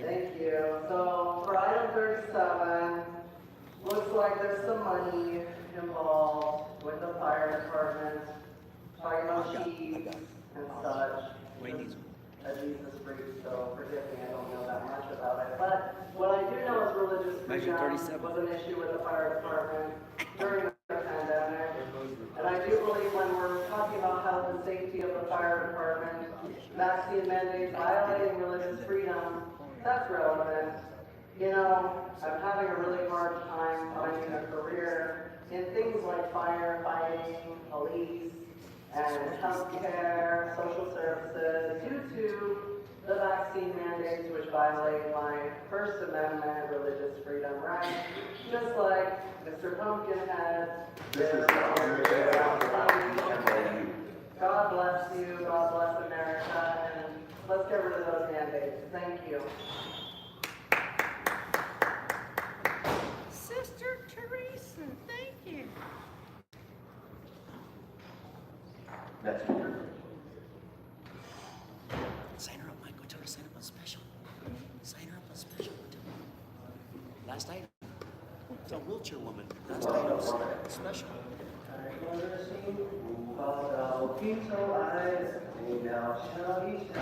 Thank you. So for item 37, looks like there's some money involved with the fire department, talking about sheets and such. Jesus freak, so forgive me, I don't know that much about it. But what I do know is religious freedom was an issue with the fire department during the pandemic. And I do believe when we're talking about health and safety of the fire department, vaccine mandates violating religious freedom, that's relevant. You know, I'm having a really hard time finding a career in things like firefighting, police, and healthcare, social services, due to the vaccine mandates which violate my First Amendment religious freedom rights, just like Mr. Pumpkinhead. God bless you, God bless America, and let's get rid of those mandates. Thank you. Sister Teresa, thank you. That's Sign her up, Mike. Go tell her to sign up on special. last item. It's a wheelchair woman. Last item's special. 拼凑爱的美妙，笑一笑，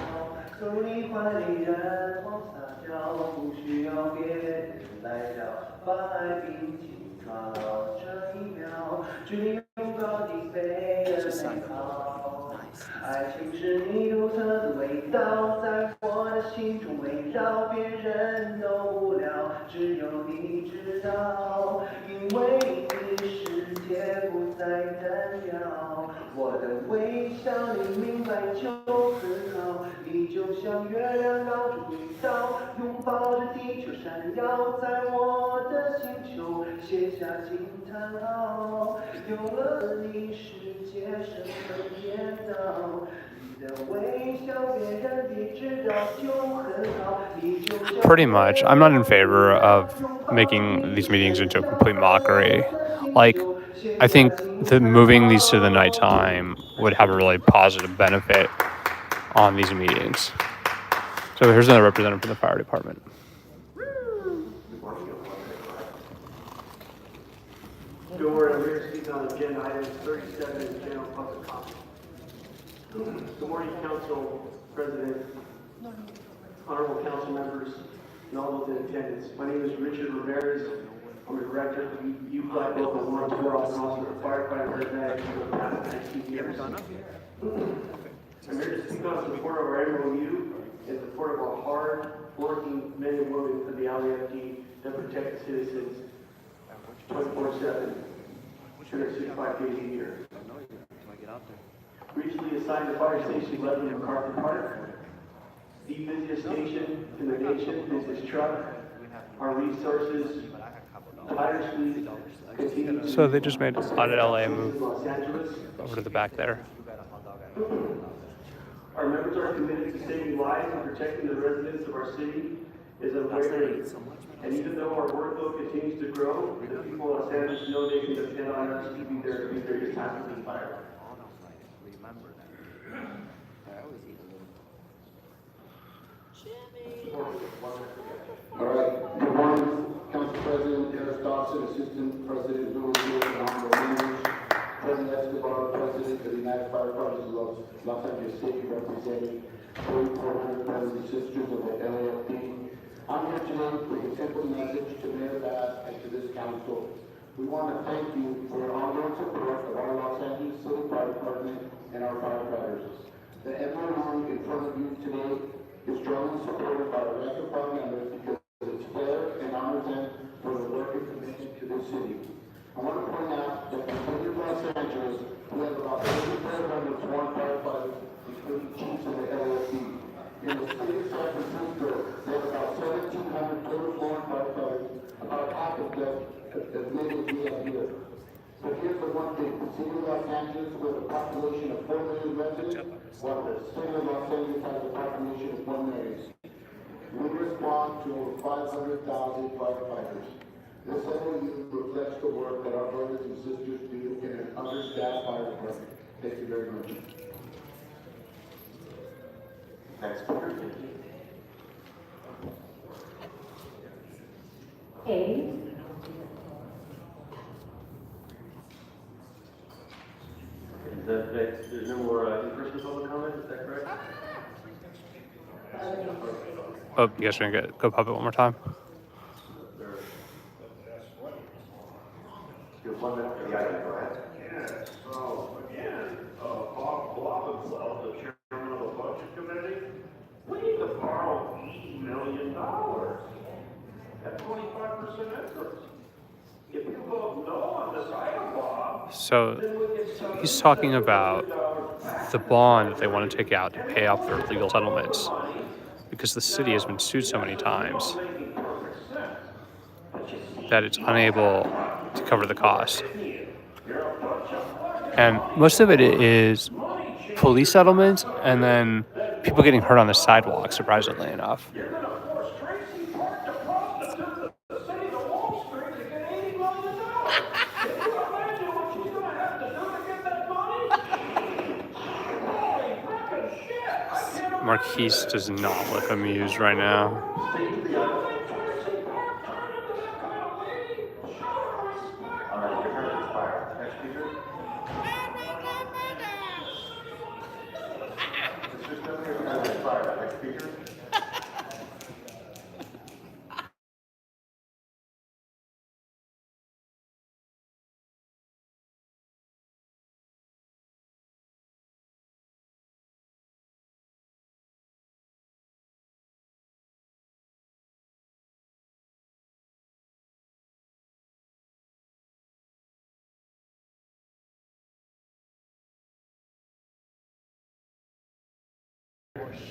走你怀里，然后撒娇，不需要别人来教，把爱紧紧抓牢，这一秒，决定拥抱你飞的美好。爱情是你独特的味道，在我的心中围绕，别人都不了，只有你知道，因为你世界不再单调。我的微笑你明白就很好，你就像月亮绕着轨道，拥抱着地球闪耀，在我的星球写下惊叹号。有了你，世界什么颠倒，你的微笑别人别知道就很好，你就像 Pretty much. I'm not in favor of making these meetings into a complete mockery. Like, I think that moving these to the nighttime would have a really positive benefit on these meetings. So here's another representative from the fire department. Good morning, we're here speaking on agenda item 37 in general public comment. Good morning, Council President, honorable council members, and all those in attendance. My name is Richard Ramirez. I'm the director of U-Fly Local 112, and also a firefighter paramedic for the past 19 years. I'm here to speak on support of our MOU in support of our hard-working men and women of the LAFD that protect the citizens 24/7, 365 days a year. Recently assigned to Fire Station 11 in MacArthur Park, the busiest station in the nation is this truck. Our resources, tirelessly continue to... So they just made a lot of LA move Los Angeles. over to the back there. Our members are committed to saving lives and protecting the residents of our city is unwavering. And even though our workload continues to grow, the people of Los Angeles know they can depend on us to be there to this time of the fire. All right. Good morning, Council President Harris Dawson, Assistant President Louis Lewis, and honorable members. President Escobar, President of the United Firefighters of Los Angeles City, representing 4,400 brothers and sisters of the LAFD. I'm here today with a simple message to Mayor Bass and to this council. We want to thank you for your ongoing support of our Los Angeles City Fire Department and our firefighters. The MOU in front of you today is strongly supported by the rank and file members because it's fair and honors them for their work and commitment to this city. I want to point out that in the city of Los Angeles, we have about 3,400 sworn firefighters, including chiefs of the LAFD. In the city of San Francisco, they have about 1,700 total sworn firefighters, about half of them as many as we have here. But here's the one thing, the city of Los Angeles with a population of 4 million residents, while the city of Los Angeles has a population of 1 million. We respond to over 500,000 firefighters. This MOU reflects the work that our brothers and sisters do in an understaffed fire department. Thank you very much. Next speaker. Hayes. There's no more in-person public comment, is that correct? Oh, you guys are gonna go pub it one more time? You have 1 minute for the item, go ahead. Yeah, so again, Bob Blobbins, the chairman of the budget committee, we need to borrow $80 million at 25% interest. If you vote no on this item, Bob, So he's talking about the bond that they want to take out to pay off their legal settlements because the city has been sued so many times that it's unable to cover the cost. And most of it is police settlements and then people getting hurt on the sidewalk, surprisingly enough. you're going to force Tracy Park to prostitute the city to Wall Street to get $80 million. Can you imagine what she's going to have to do to get that money? Holy frickin' shit! I can't Marquise does not look amused right now. imagine Tracy Park turned into that kind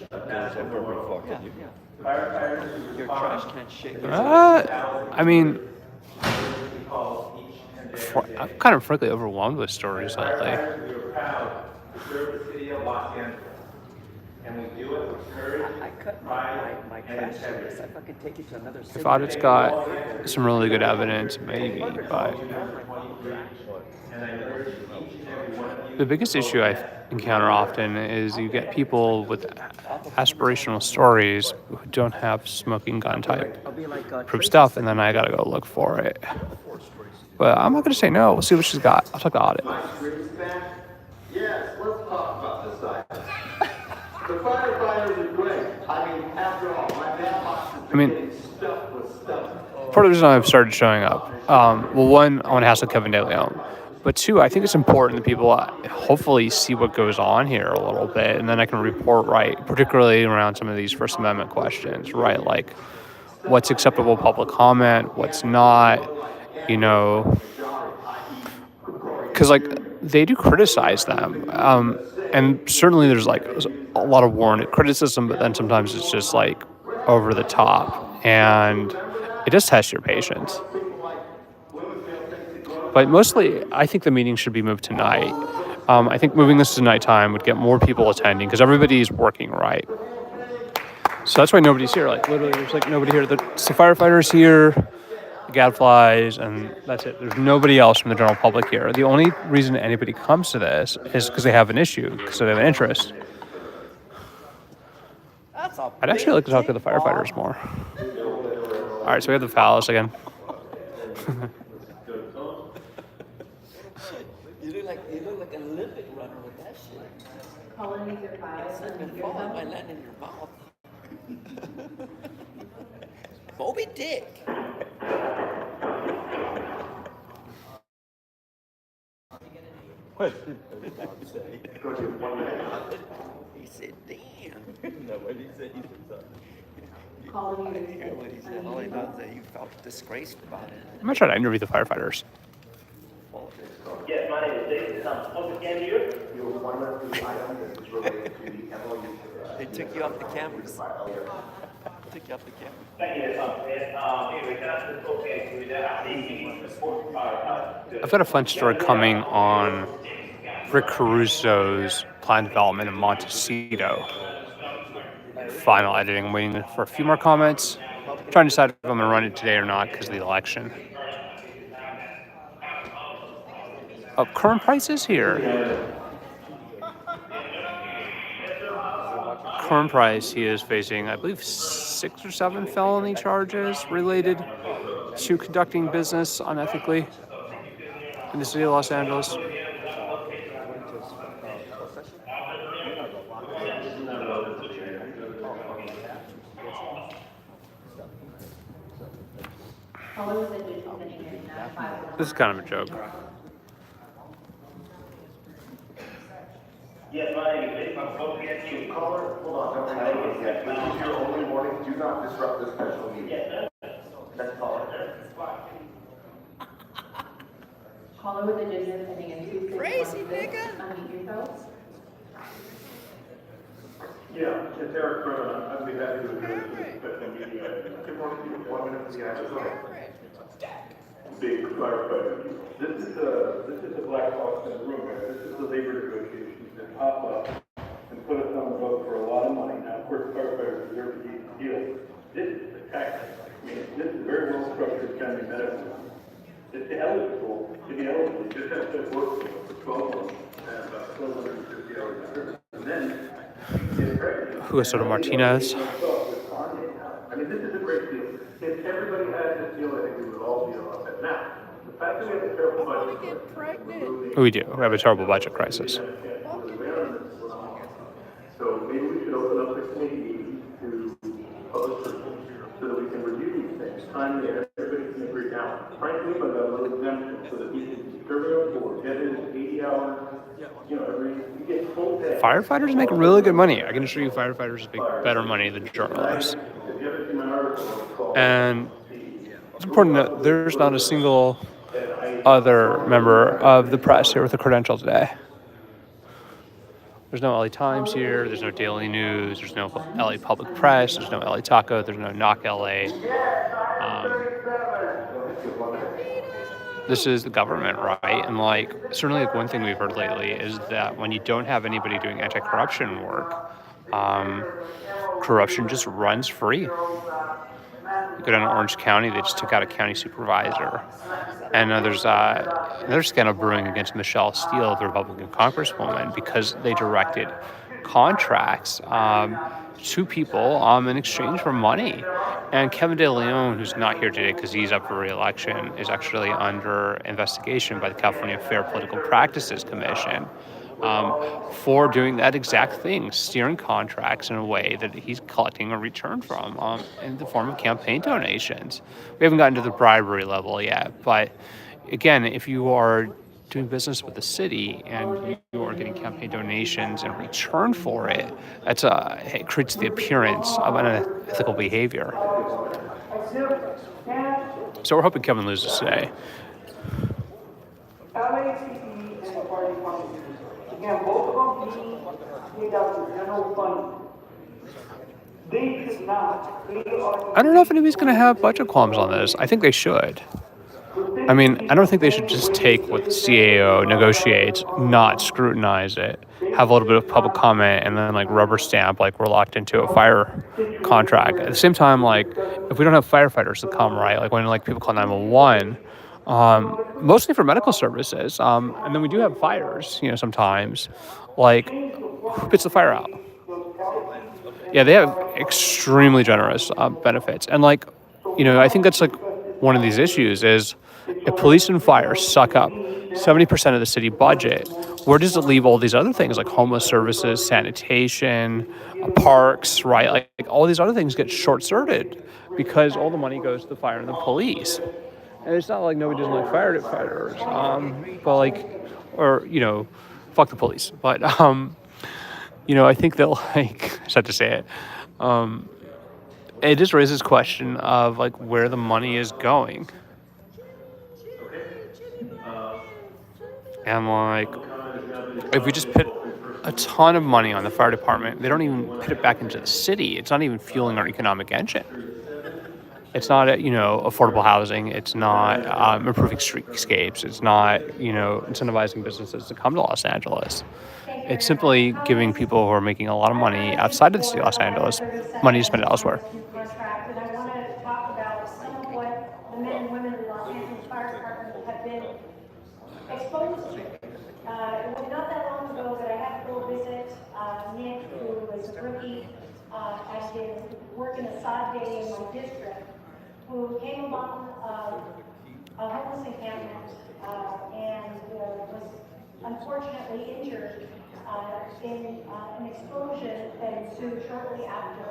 goes over before. Yeah, yeah. Your trash can shake. I mean, I'm kind of frankly overwhelmed with stories lately. We are proud to serve the city of Los Angeles. And we do it with courage, I cut pride, my and crash integrity. service. If I could take you to another city. If audit's got some really good evidence, maybe, but And I urge each and every one of you. the biggest issue I encounter often is you get people with aspirational stories who don't have smoking gun type I'll be like proof stuff, and then I gotta go look for it. But I'm not gonna say no. We'll see what she's got. I'll talk to audit. Yes, let's talk about this item. The firefighters are great. I mean, after all, my mailbox is getting stuffed with stuff. Part of the reason I've started showing up, well, one, I want to hassle Kevin De Leon. But two, I think it's important that people hopefully see what goes on here a little bit, and then I can report right, particularly around some of these First Amendment questions, right? Like, what's acceptable public comment, what's not, because, like, they do criticize them. And certainly there's, like, a lot of warranted criticism, but then sometimes it's just, like, over the top. And it does test your patience. But mostly, I think the meeting should be moved tonight. I think moving this to nighttime would get more people attending because everybody's working right. So that's why nobody's here. Like, literally, there's, like, nobody here. The firefighters here, the gadflies, and that's it. There's nobody else from the general public here. The only reason anybody comes to this is because they have an issue, because they have an interest. I'd actually like to talk to the firefighters more. All right, so we have the phallus again. You look like an Olympic runner with that shit. Colonies are filed. And fall might land in your mouth. Moby Dick. What? He said, damn. No, what did he say? He said something. I didn't hear what he said. All he knows is that you felt disgraced about it. I'm going to try to interview the firefighters. Yes, my name is David. Once again, you. One of the items is related to the MOU. They took you off the cameras. Took you off the camera. Thank you, anyway, that's the okay with that. I think the support. I've got a fun story coming on Rick Caruso's plan development in Montecito. Final editing. I'm waiting for a few more comments. I'm trying to decide if I'm going to run it today or not because of the election. Current prices here. Current price, he is facing, I believe, 6 or 7 felony charges related to conducting business unethically in the city of Los Angeles. This is kind of a joke. Yes, my name is Dave. I'm supposed to get you. Caller, hold on, don't hang up yet. This is your only warning. Do not disrupt this special meeting. Yes, sir. Next caller. Caller with a business ending in 2616. Crazy nigga. Unmute yourself. Yeah, it's Eric Cronin. I'd be happy to address this special meeting. Good morning. 1 minute for the answer. Big firefighter. This is a black box in the room here. This is the labor negotiations that pop up and put us on the hook for a lot of money. Now, of course, firefighters deserve to get the deal. This is the tactic. I mean, this is very well structured county medical. It's eligible to be eligible. You just have to work for 12 months and about 1,250 hours of service. And then you get pregnant. Hugo Soto Martinez. I mean, this is a great deal. If everybody had this deal, I think we would all be a lot better. Now, the fact that we have a terrible budget. We do. We have a terrible budget crisis. So maybe we should open up the committee to public service so that we can review these things. Timely, everybody can agree. Now, frankly, I've got a little exemption so that we can serve it for 80 hours. You know, you get full pay. Firefighters make really good money. I can assure you firefighters make better money than journalists. And it's important to note there's not a single other member of the press here with a credential today. There's no LA Times here. There's no Daily News. There's no LA Public Press. There's no LA Taco. There's no Knock LA. This is the government, right? And like, certainly like one thing we've heard lately is that when you don't have anybody doing anti-corruption work, corruption just runs free. You go down to Orange County, they just took out a county supervisor. And there's another scandal brewing against Michelle Steele, the Republican congresswoman, because they directed contracts to people in exchange for money. And Kevin De Leon, who's not here today because he's up for re-election, is actually under investigation by the California Fair Political Practices Commission for doing that exact thing, steering contracts in a way that he's collecting a return from in the form of campaign donations. We haven't gotten to the bribery level yet, but again, if you are doing business with the city and you are getting campaign donations in return for it, it creates the appearance of unethical behavior. So we're hoping Kevin loses today. LAPD and the fire department, again, both of them being paid out of general fund. They should not. I don't know if anybody's going to have budget qualms on this. I think they should. I mean, I don't think they should just take what the CAO negotiates, not scrutinize it, have a little bit of public comment, and then like rubber stamp like we're locked into a fire contract. At the same time, like if we don't have firefighters to come, right, like when like people call 911, mostly for medical services, and then we do have fires, sometimes, like who puts the fire out? Yeah, they have extremely generous benefits, and like, I think that's like one of these issues is if police and fire suck up 70% of the city budget, where does it leave all these other things like homeless services, sanitation, parks, right? Like all these other things get short-circuited because all the money goes to the fire and the police. And it's not like nobody doesn't like firefighters, but like, or, fuck the police. But, I think they'll like, I just have to say it. It just raises question of like where the money is going. And like, if we just put a ton of money on the fire department, they don't even put it back into the city. It's not even fueling our economic engine. It's not, affordable housing. It's not improving streetscapes. It's not, incentivizing businesses to come to Los Angeles. It's simply giving people who are making a lot of money outside of the city of Los Angeles money to spend elsewhere. Contract, and I want to talk about some of what the men and women in the Los Angeles Fire Department have been exposed to. It was not that long ago that I had to go visit Nick, who was a rookie and did work in a sod day in my district, who came along a homeless encampment and was unfortunately injured in an explosion that ensued shortly after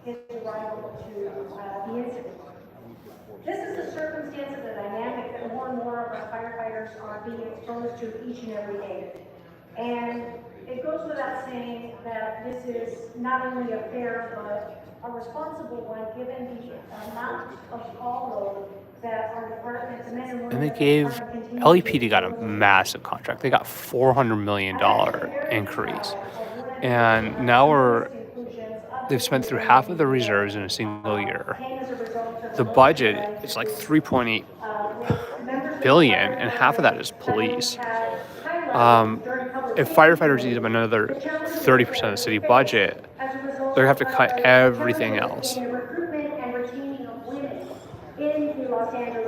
his arrival to the incident. This is a circumstance of the dynamic that more and more of our firefighters are being exposed to each and every day. And it goes without saying that this is not only a fair but a responsible one given the amount of call load that our department, the men and women. And they gave, LAPD got a massive contract. They got $400 million increase. And now they've spent through half of the reserves in a single year. The budget is like $3.8 billion, and half of that is police. If firefighters eat up another 30% of the city budget, they're going to have to cut everything else.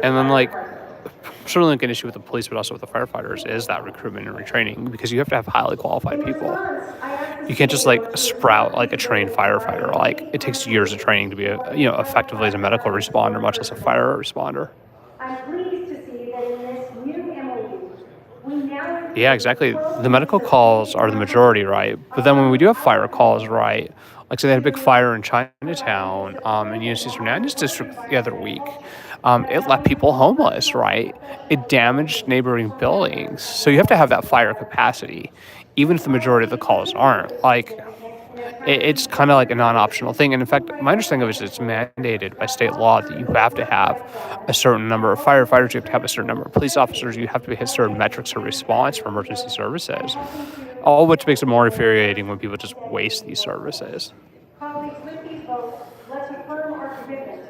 And then, like, certainly like an issue with the police, but also with the firefighters is that recruitment and retraining, because you have to have highly qualified people. You can't just like sprout like a trained firefighter. Like it takes years of training to be effectively as a medical responder, much less a fire responder. I'm pleased to see that in this new MOU, we now. Yeah, exactly. The medical calls are the majority, right? But then when we do have fire calls, right? Like say they had a big fire in Chinatown, in United Hernandez district the other week. It left people homeless, right? It damaged neighboring buildings. So you have to have that fire capacity, even if the majority of the calls aren't. Like, it's kind of like a non-optional thing. And in fact, my understanding of it is it's mandated by state law that you have to have a certain number of firefighters, you have to have a certain number of police officers, you have to hit certain metrics of response for emergency services. All which makes it more infuriating when people just waste these services. Colleagues, with these votes, let's affirm our commitment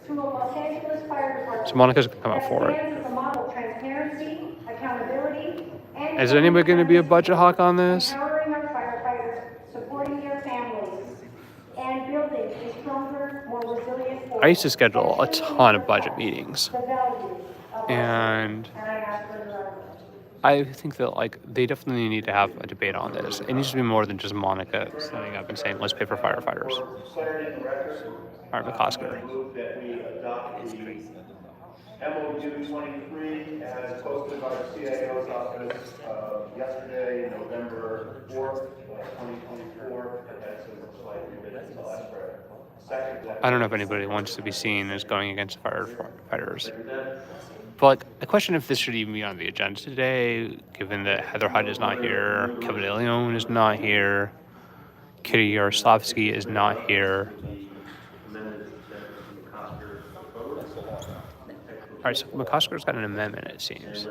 to a Los Angeles Fire Department So Monica's gonna come out that for it. stands as a model of transparency, accountability, and Is anybody going to be a budget hawk on this? empowering our firefighters, supporting their families, and building a stronger, more resilient force. I used to schedule a ton of budget meetings, The values of and and I ask for your I think that like they definitely need to have a debate on this. It needs to be more than just Monica standing up and saying, "Let's pay for firefighters." Clarity in the record. All right, McCosker. I move that we adopt the MOU 23 as posted by the CIO's office yesterday, November 4th, 2024. And that's a slight revision to last Friday. Second. I don't know if anybody wants to be seen as going against firefighters. But like, I question if this should even be on the agenda today, given that Heather Hutt is not here, Kevin DeLeon is not here, Kitty Yaroslavsky is not here. All right, so McCosker's got an amendment, it seems.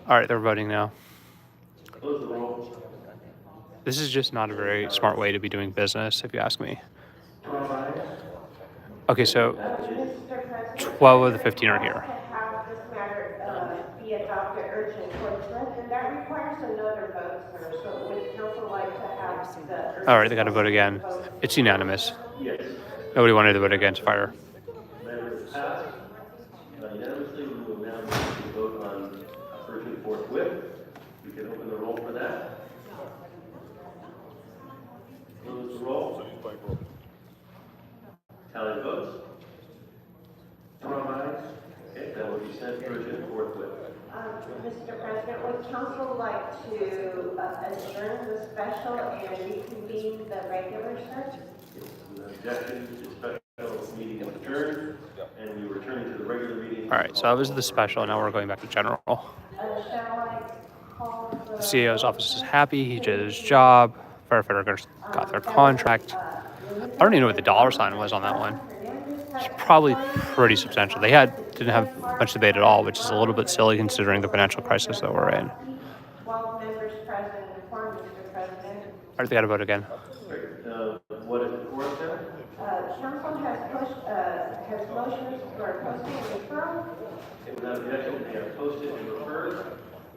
All right, they're voting now. This is just not a very smart way to be doing business, if you ask me. Okay, so 12 of the 15 are here. have this matter be adopted urgently, and that requires another vote, sir. So would council like to have the... All right, they got to vote again. It's unanimous. Nobody wanted to vote against fire. Matter is passed. Unanimously, we will now move to vote on urgent forthwith. We can open the roll for that. Close the roll. Tally the votes. Okay, that will be sent urgent forthwith. Mr. President, would council like to adjourn the special and reconvene the regular, sir? Without objection, the special meeting is adjourned, and we return to the regular meeting. All right, so that was the special. Now we're going back to general. Shall I call The CAO's office is happy. He did his job. Firefighters got their contract. I don't even know what the dollar sign was on that one. It's probably pretty substantial. They didn't have much debate at all, which is a little bit silly considering the financial crisis that we're in. 12 members present, inform Mr. President. All right, they got to vote again. What is the fourth now? Council has motioned for posting and referral. Without objection, they are posted and referred.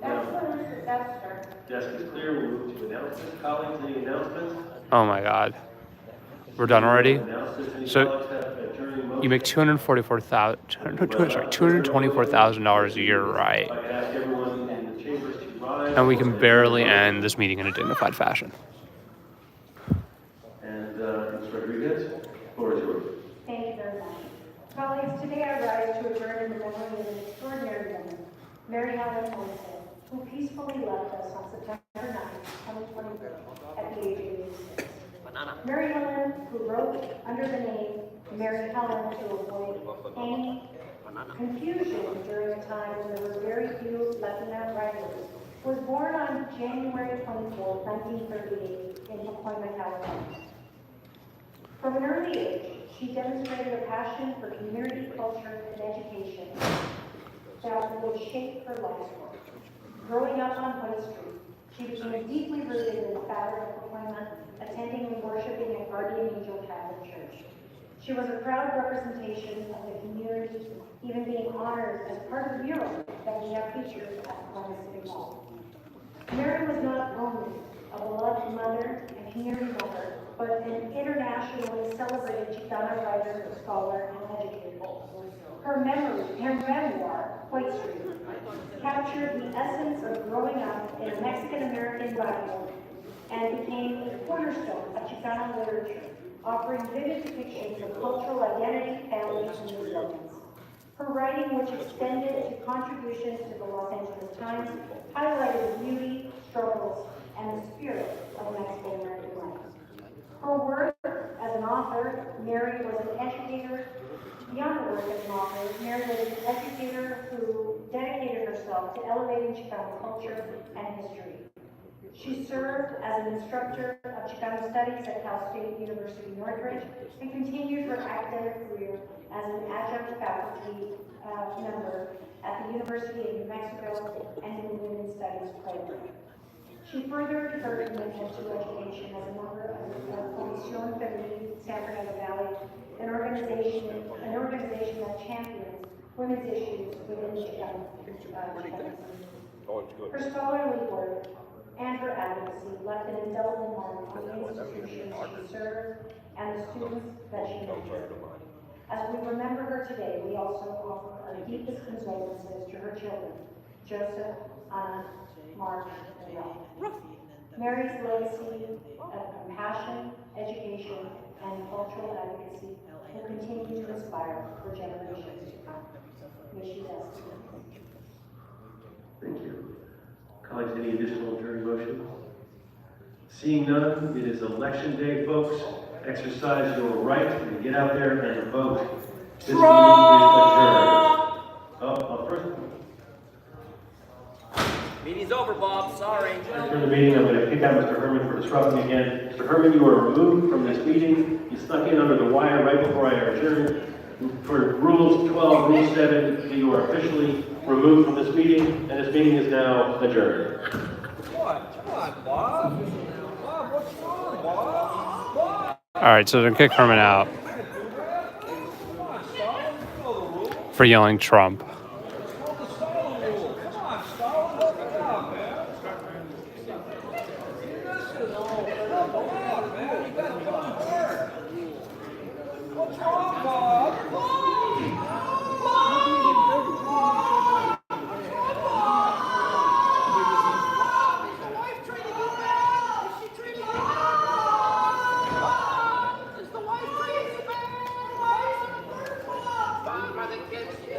That's what Mr. Dexter. Desk is clear. We'll move to announcements. Colleagues, any announcements? Oh my God. We're done already? Announcements. Any So colleagues have adjourning motions? you make $224,000 a year, right? I can ask everyone in the chambers to rise. And we can barely end this meeting in a dignified fashion. And Ms. Rodriguez, floor is yours. Thank you very much. Colleagues, today I rise to adjourn in the memory of an extraordinary woman, Mary Helen Olson, who peacefully left us on September 9, 2023, at the age of 86. Mary Helen, who wrote under the name Mary Helen to avoid any confusion during a time when there were very few Latina writers, was born on January 24, 1938, in Pacoima, California. From an early age, she demonstrated a passion for community culture and education that would shape her life's work. Growing up on Hood Street, she became deeply rooted in the fabric of Pacoima, attending and worshiping at Guardian Angel Catholic Church. She was a proud representation of the community, even being honored as part of the mural that we have featured at Pacoima City Hall. Mary was not only a beloved mother and community member, but an internationally celebrated Chicana writer, scholar, and educator. Her memoir, White Street, captured the essence of growing up in a Mexican-American barrio and became a cornerstone of Chicana literature, offering vivid depictions of cultural identity, family, and resilience. Her writing, which extended to contributions to the Los Angeles Times, highlighted the beauty, struggles, and the spirit of Mexican-American life. Her work as an author, Mary was an educator. Beyond her work as an author, Mary was an educator who dedicated herself to elevating Chicano culture and history. She served as an instructor of Chicano Studies at Cal State University Northridge and continued her academic career as an adjunct faculty member at the University of New Mexico and in the Women's Studies program. She furthered her commitment to education as a member of the Comisión Femenil San Fernando Valley, an organization that champions women's issues within the Chicano community. Her scholarly work and her advocacy left an indelible mark on the institutions she served and the students that she mentored. As we remember her today, we also offer our deepest condolences to her children, Joseph, Anna, Mark, and Ralph. Mary's legacy of compassion, education, and cultural advocacy will continue to inspire for generations to come. May she rest. Thank you. Colleagues, any additional adjourned motions? Seeing none, it is election day, folks. Exercise your right to get out there and vote. This meeting is adjourned. First. Meeting's over, Bob. Sorry. After the meeting, I'm going to kick out Mr. Herman for disrupting again. Mr. Herman, you are removed from this meeting. You snuck in under the wire right before I adjourned. For Rules 12, Rule 7, you are officially removed from this meeting, and this meeting is now adjourned. What? Come on, Bob. Bob, what's wrong, Bob? Bob. All right, so they're gonna kick Herman out for yelling Trump.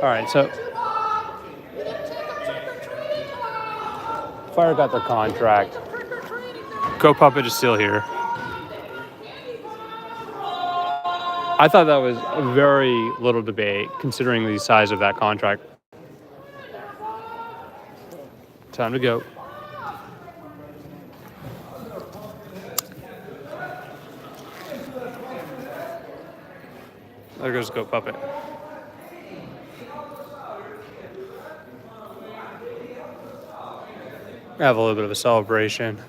All right, so Fire got their contract. Go Puppet is still here. I thought that was a very little debate considering the size of that contract. Time to go. There goes Go Puppet. Have a little bit of a celebration.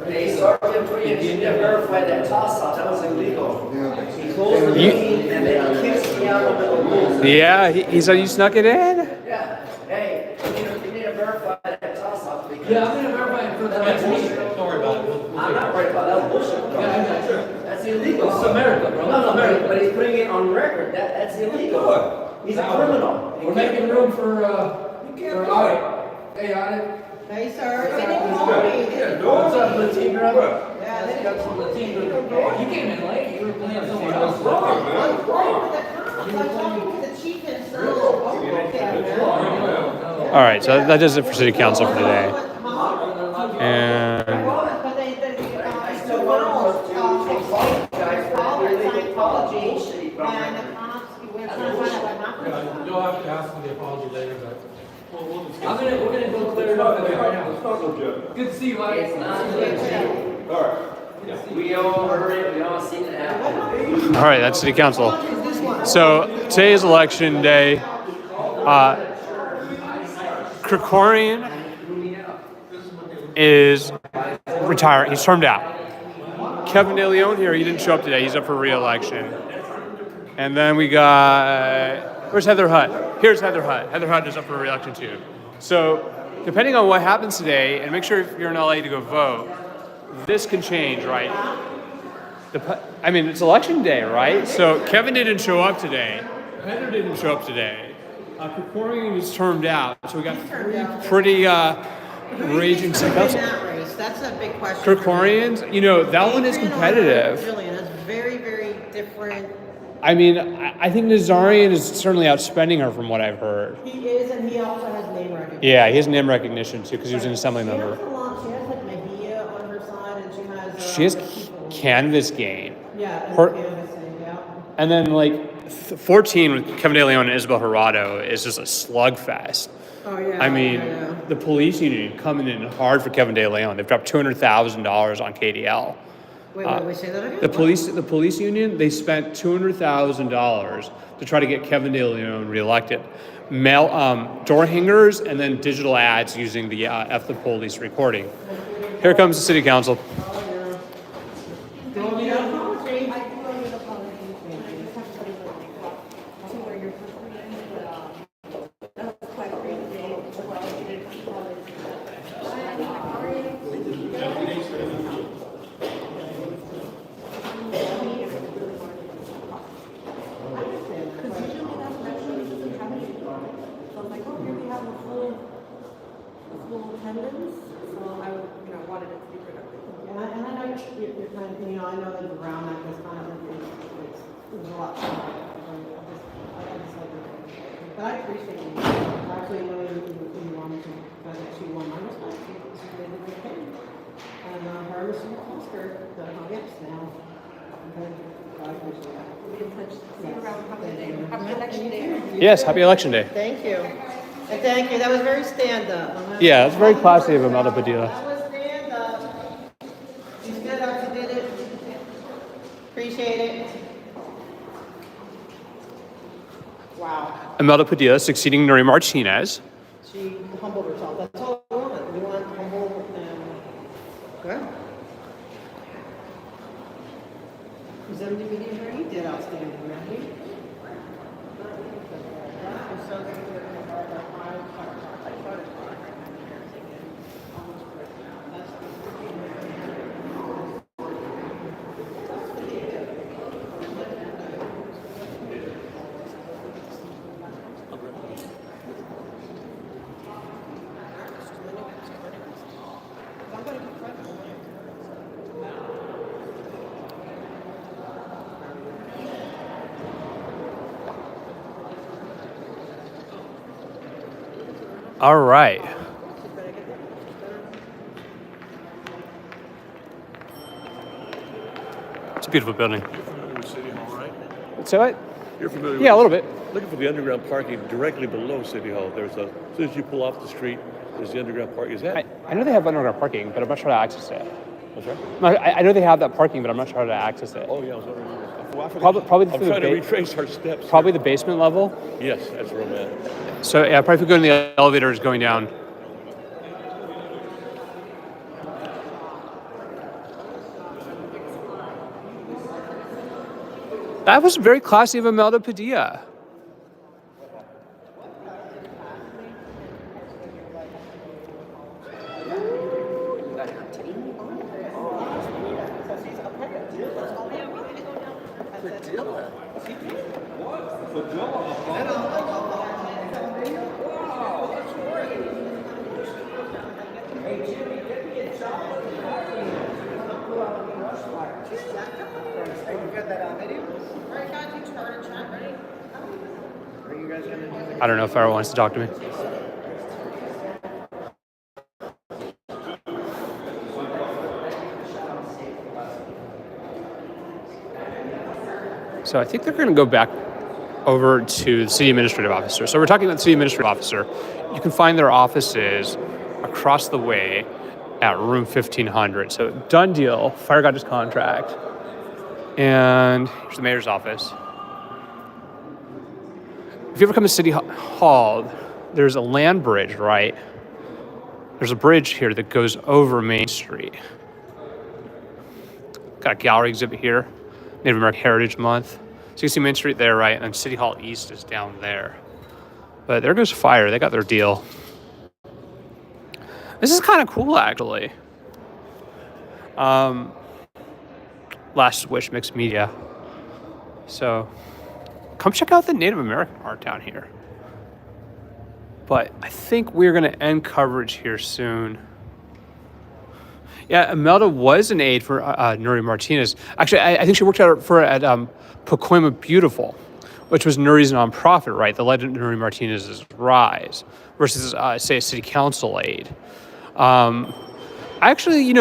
Hey, Sergeant, you need to verify that toss-up, that was illegal. He closed the meeting and then he kicks me out of the rules. Yeah, he said you snuck it in? Yeah, hey, you need to verify that toss-up. Yeah, I'm gonna verify it for the next meeting. Don't worry about it. I'm not worried about that, bullshit, bro. Yeah, I'm not sure. That's illegal. It's America, bro. No, America, but he's putting it on record, that's illegal. He's a criminal. We're making room for audit. Hey, audit. Hey, sir. What's up, Latina? Yeah, they got some Latina. You came in late. You were playing someone else. I'm talking to the chief and sir. All right, so that does it for City Council for today. And But they still want to apology, and the cops, we're trying to find out what happened. You'll have to ask for the apology later, but. We're gonna go clear it up right now. Good to see you, Mike. It's not all right. We all heard it, we all seen it happen. all right, that's City Council. So today is election day. Krikorian is retiring. He's termed out. Kevin De Leon here, he didn't show up today. He's up for re-election. And then we got, where's Heather Hutt? Here's Heather Hutt. Heather Hutt is up for re-election too. So depending on what happens today, and make sure if you're in LA to go vote, this can change, right? I mean, it's election day, right? So Kevin didn't show up today. Heather didn't show up today. Krikorian is termed out, so we got three pretty raging city council. That race? That's a big question. Krikorians, that one is competitive. Jillian, that's very, very different. I mean, I think Nazarian is certainly outspending her from what I've heard. He is, and he also has name recognition. Yeah, he has name recognition too because he was an assembly member. She has a lot. She has like Mejia on her side, and She has canvas game. Yeah, and Her- canvas game, yeah. And then 14 with Kevin De Leon and Isabel Gerardo is just a slugfest. Oh yeah. I mean, yeah. the police union coming in hard for Kevin De Leon. They've dropped $200,000 on KDL. Wait, say that again? The police union, they spent $200,000 to try to get Kevin De Leon reelected. Door hangers and then digital ads using the F the Police recording. Here comes the city council. I know that around that was kind of there's a lot. But I appreciate you. Actually, when you wanted to, but she won my respect. She did a good thing. And her and Mr. McClusker, yes, now. Okay. I appreciate that. We'll be in touch. See you around. Happy election day. Yes, happy election day. Thank you. And thank you. That was very stand-up. Yeah, it's very classy of Imelda Padilla. That was stand-up. You stood up, you did it. Appreciate it. Wow. Imelda Padilla succeeding Nuri Martinez. She humbled herself. That's all we want. We want humble and good. Presumably you did outstanding, right? All right. It's a beautiful building. You're familiar with City Hall, right? So what? You're familiar with Yeah, a little bit. Looking for the underground parking directly below City Hall. As soon as you pull off the street, there's the underground parking. Is that? I know they have underground parking, but I'm not sure how to access it. What's that? No, I know they have that parking, but I'm not sure how to access it. Oh, yeah, I was wondering. Probably I'm trying to retrace our steps. Probably the basement level. Yes, that's where I'm at. So yeah, probably if we go in the elevators going down. That was very classy of Imelda Padilla. I don't know if Farrah wants to talk to me. So I think they're going to go back over to the city administrative officer. So we're talking about the city administrative officer. You can find their offices across the way at room 1500. So done deal. Fire got his contract. And here's the mayor's office. If you ever come to City Hall, there's a land bridge, right? There's a bridge here that goes over Main Street. Got a gallery exhibit here, Native American Heritage Month. So you can see Main Street there, right? And then City Hall East is down there. But there goes Fire. They got their deal. This is kind of cool, actually. Last Wish Mixed Media. So come check out the Native American art down here. but I think we're going to end coverage here soon. Yeah, Imelda was an aide for Nuri Martinez. Actually, I think she worked at Pacoima Beautiful, which was Nuri's nonprofit, right? The legend of Nuri Martinez's rise versus, say, a city council aide. Actually,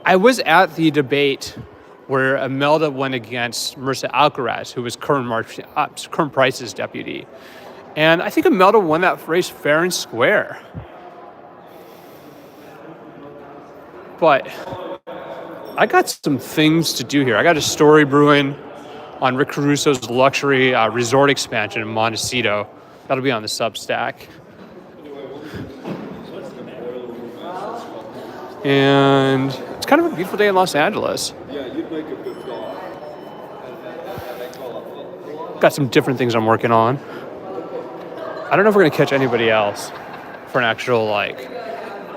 I was at the debate where Imelda went against Marissa Alcaraz, who was Kern Price's deputy. And I think Imelda won that race fair and square. But I got some things to do here. I got a story brewing on Rick Caruso's luxury resort expansion in Montecito. That'll be on the Substack. And it's kind of a beautiful day in Los Angeles. Yeah, you'd make a good call. Got some different things I'm working on. I don't know if we're gonna catch anybody else for an actual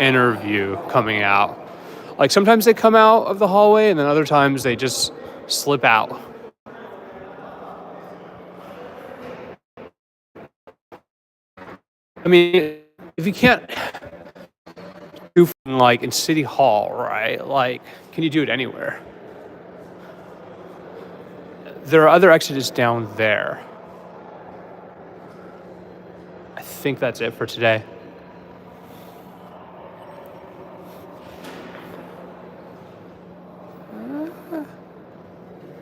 interview coming out. Sometimes they come out of the hallway and then other times they just slip out. I mean, if you can't do in City Hall, right? Can you do it anywhere? There are other exits down there. I think that's it for today.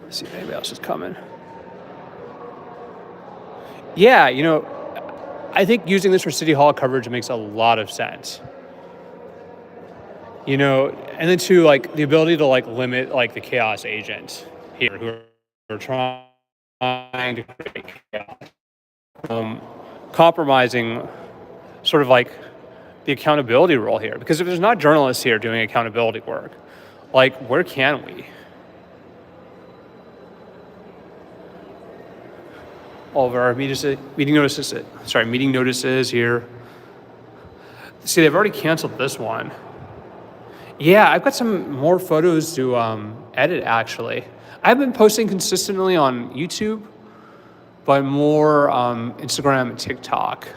Let's see if anybody else is coming. Yeah, I think using this for City Hall coverage makes a lot of sense. And then too, the ability to limit the chaos agents here who are trying to create chaos. Compromising sort of the accountability role here. Because if there's not journalists here doing accountability work, where can we? All of our meeting notices here. See, they've already canceled this one. Yeah, I've got some more photos to edit, actually. I've been posting consistently on YouTube, but more Instagram and TikTok.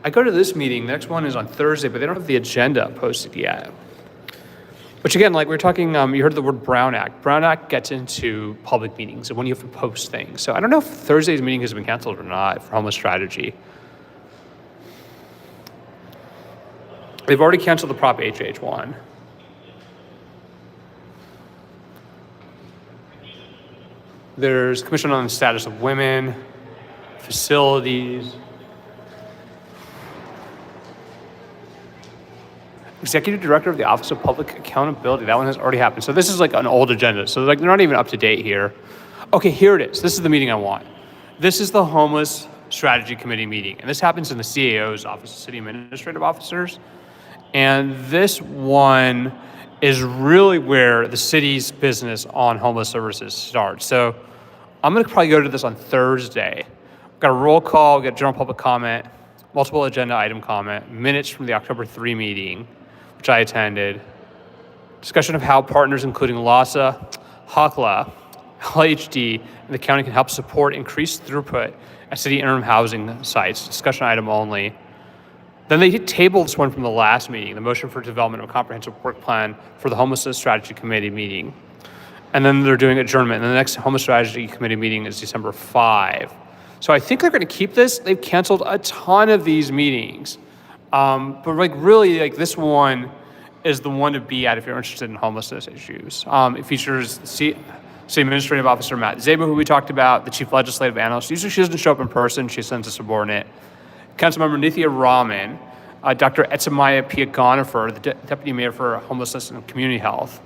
I go to this meeting, the next one is on Thursday, but they don't have the agenda posted yet. Which again, we were talking, you heard the word Brown Act. Brown Act gets into public meetings and when you have to post things. So I don't know if Thursday's meeting has been canceled or not for homeless strategy. They've already canceled the Prop HH one. There's Commission on the Status of Women, facilities. Executive Director of the Office of Public Accountability. That one has already happened. So this is an old agenda. So they're not even up to date here. Okay, here it is. This is the meeting I want. This is the Homeless Strategy Committee meeting. And this happens in the CAO's office, City Administrative Officers. And this one is really where the city's business on homeless services starts. So I'm gonna probably go to this on Thursday. We've got a roll call, we've got general public comment, multiple agenda item comment, minutes from the October 3 meeting, which I attended, discussion of how partners including LASA, HACLA, LHD, and the county can help support increased throughput at city interim housing sites, discussion item only. Then they tabled this one from the last meeting, the motion for development of a comprehensive work plan for the Homelessness Strategy Committee meeting. And then they're doing adjournment, and the next Homeless Strategy Committee meeting is December 5. So I think they're gonna keep this. They've canceled a ton of these meetings. But really, this one is the one to be at if you're interested in homelessness issues. It features City Administrative Officer Matt Zaba, who we talked about, the Chief Legislative Analyst. Usually she doesn't show up in person, she sends a subordinate. Councilmember Nithya Raman, Dr. Etsamaya Piagonifer, the Deputy Mayor for Homelessness and Community Health,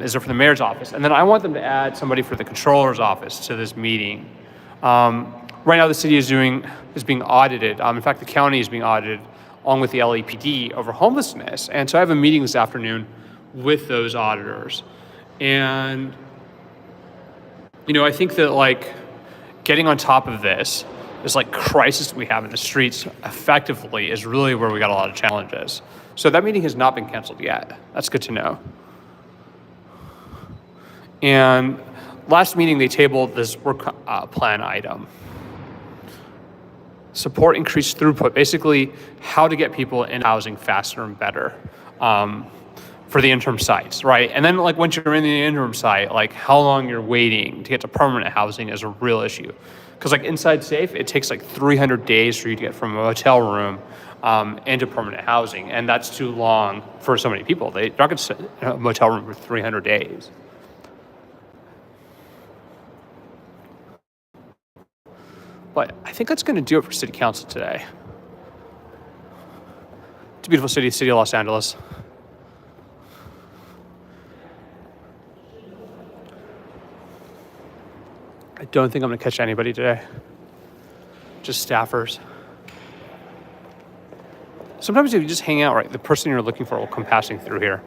is there for the Mayor's office. And then I want them to add somebody for the Controller's office to this meeting. Right now the city is being audited. In fact, the county is being audited along with the LAPD over homelessness. And so I have a meeting this afternoon with those auditors. And, I think that getting on top of this crisis we have in the streets effectively is really where we got a lot of challenges. So that meeting has not been canceled yet. That's good to know. And last meeting they tabled this work plan item. support increased throughput, basically how to get people in housing faster and better for the interim sites, right? And then like once you're in the interim site, like how long you're waiting to get to permanent housing is a real issue. Because like inside SAFE, it takes like 300 days for you to get from a hotel room into permanent housing. And that's too long for so many people. They're not gonna sit in a motel room for 300 days. But I think that's going to do it for City Council today. It's a beautiful city, city of Los Angeles. I don't think I'm going to catch anybody today. Just staffers. Sometimes if you just hang out, right, the person you're looking for will come passing through here.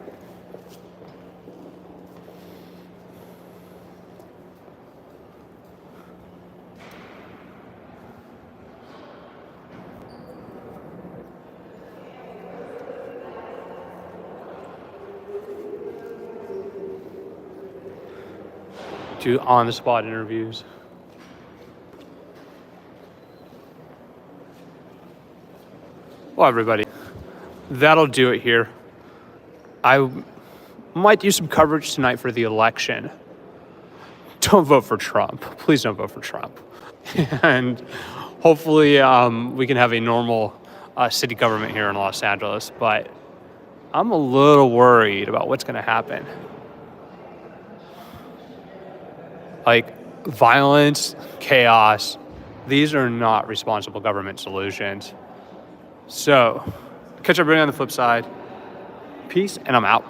Do on-the-spot interviews. Well, everybody, that'll do it here. I might do some coverage tonight for the election. Don't vote for Trump. Please don't vote for Trump. And hopefully we can have a normal city government here in Los Angeles. But I'm a little worried about what's going to happen. Like violence, chaos, these are not responsible government solutions. So, catch everybody on the flip side. Peace, and I'm out.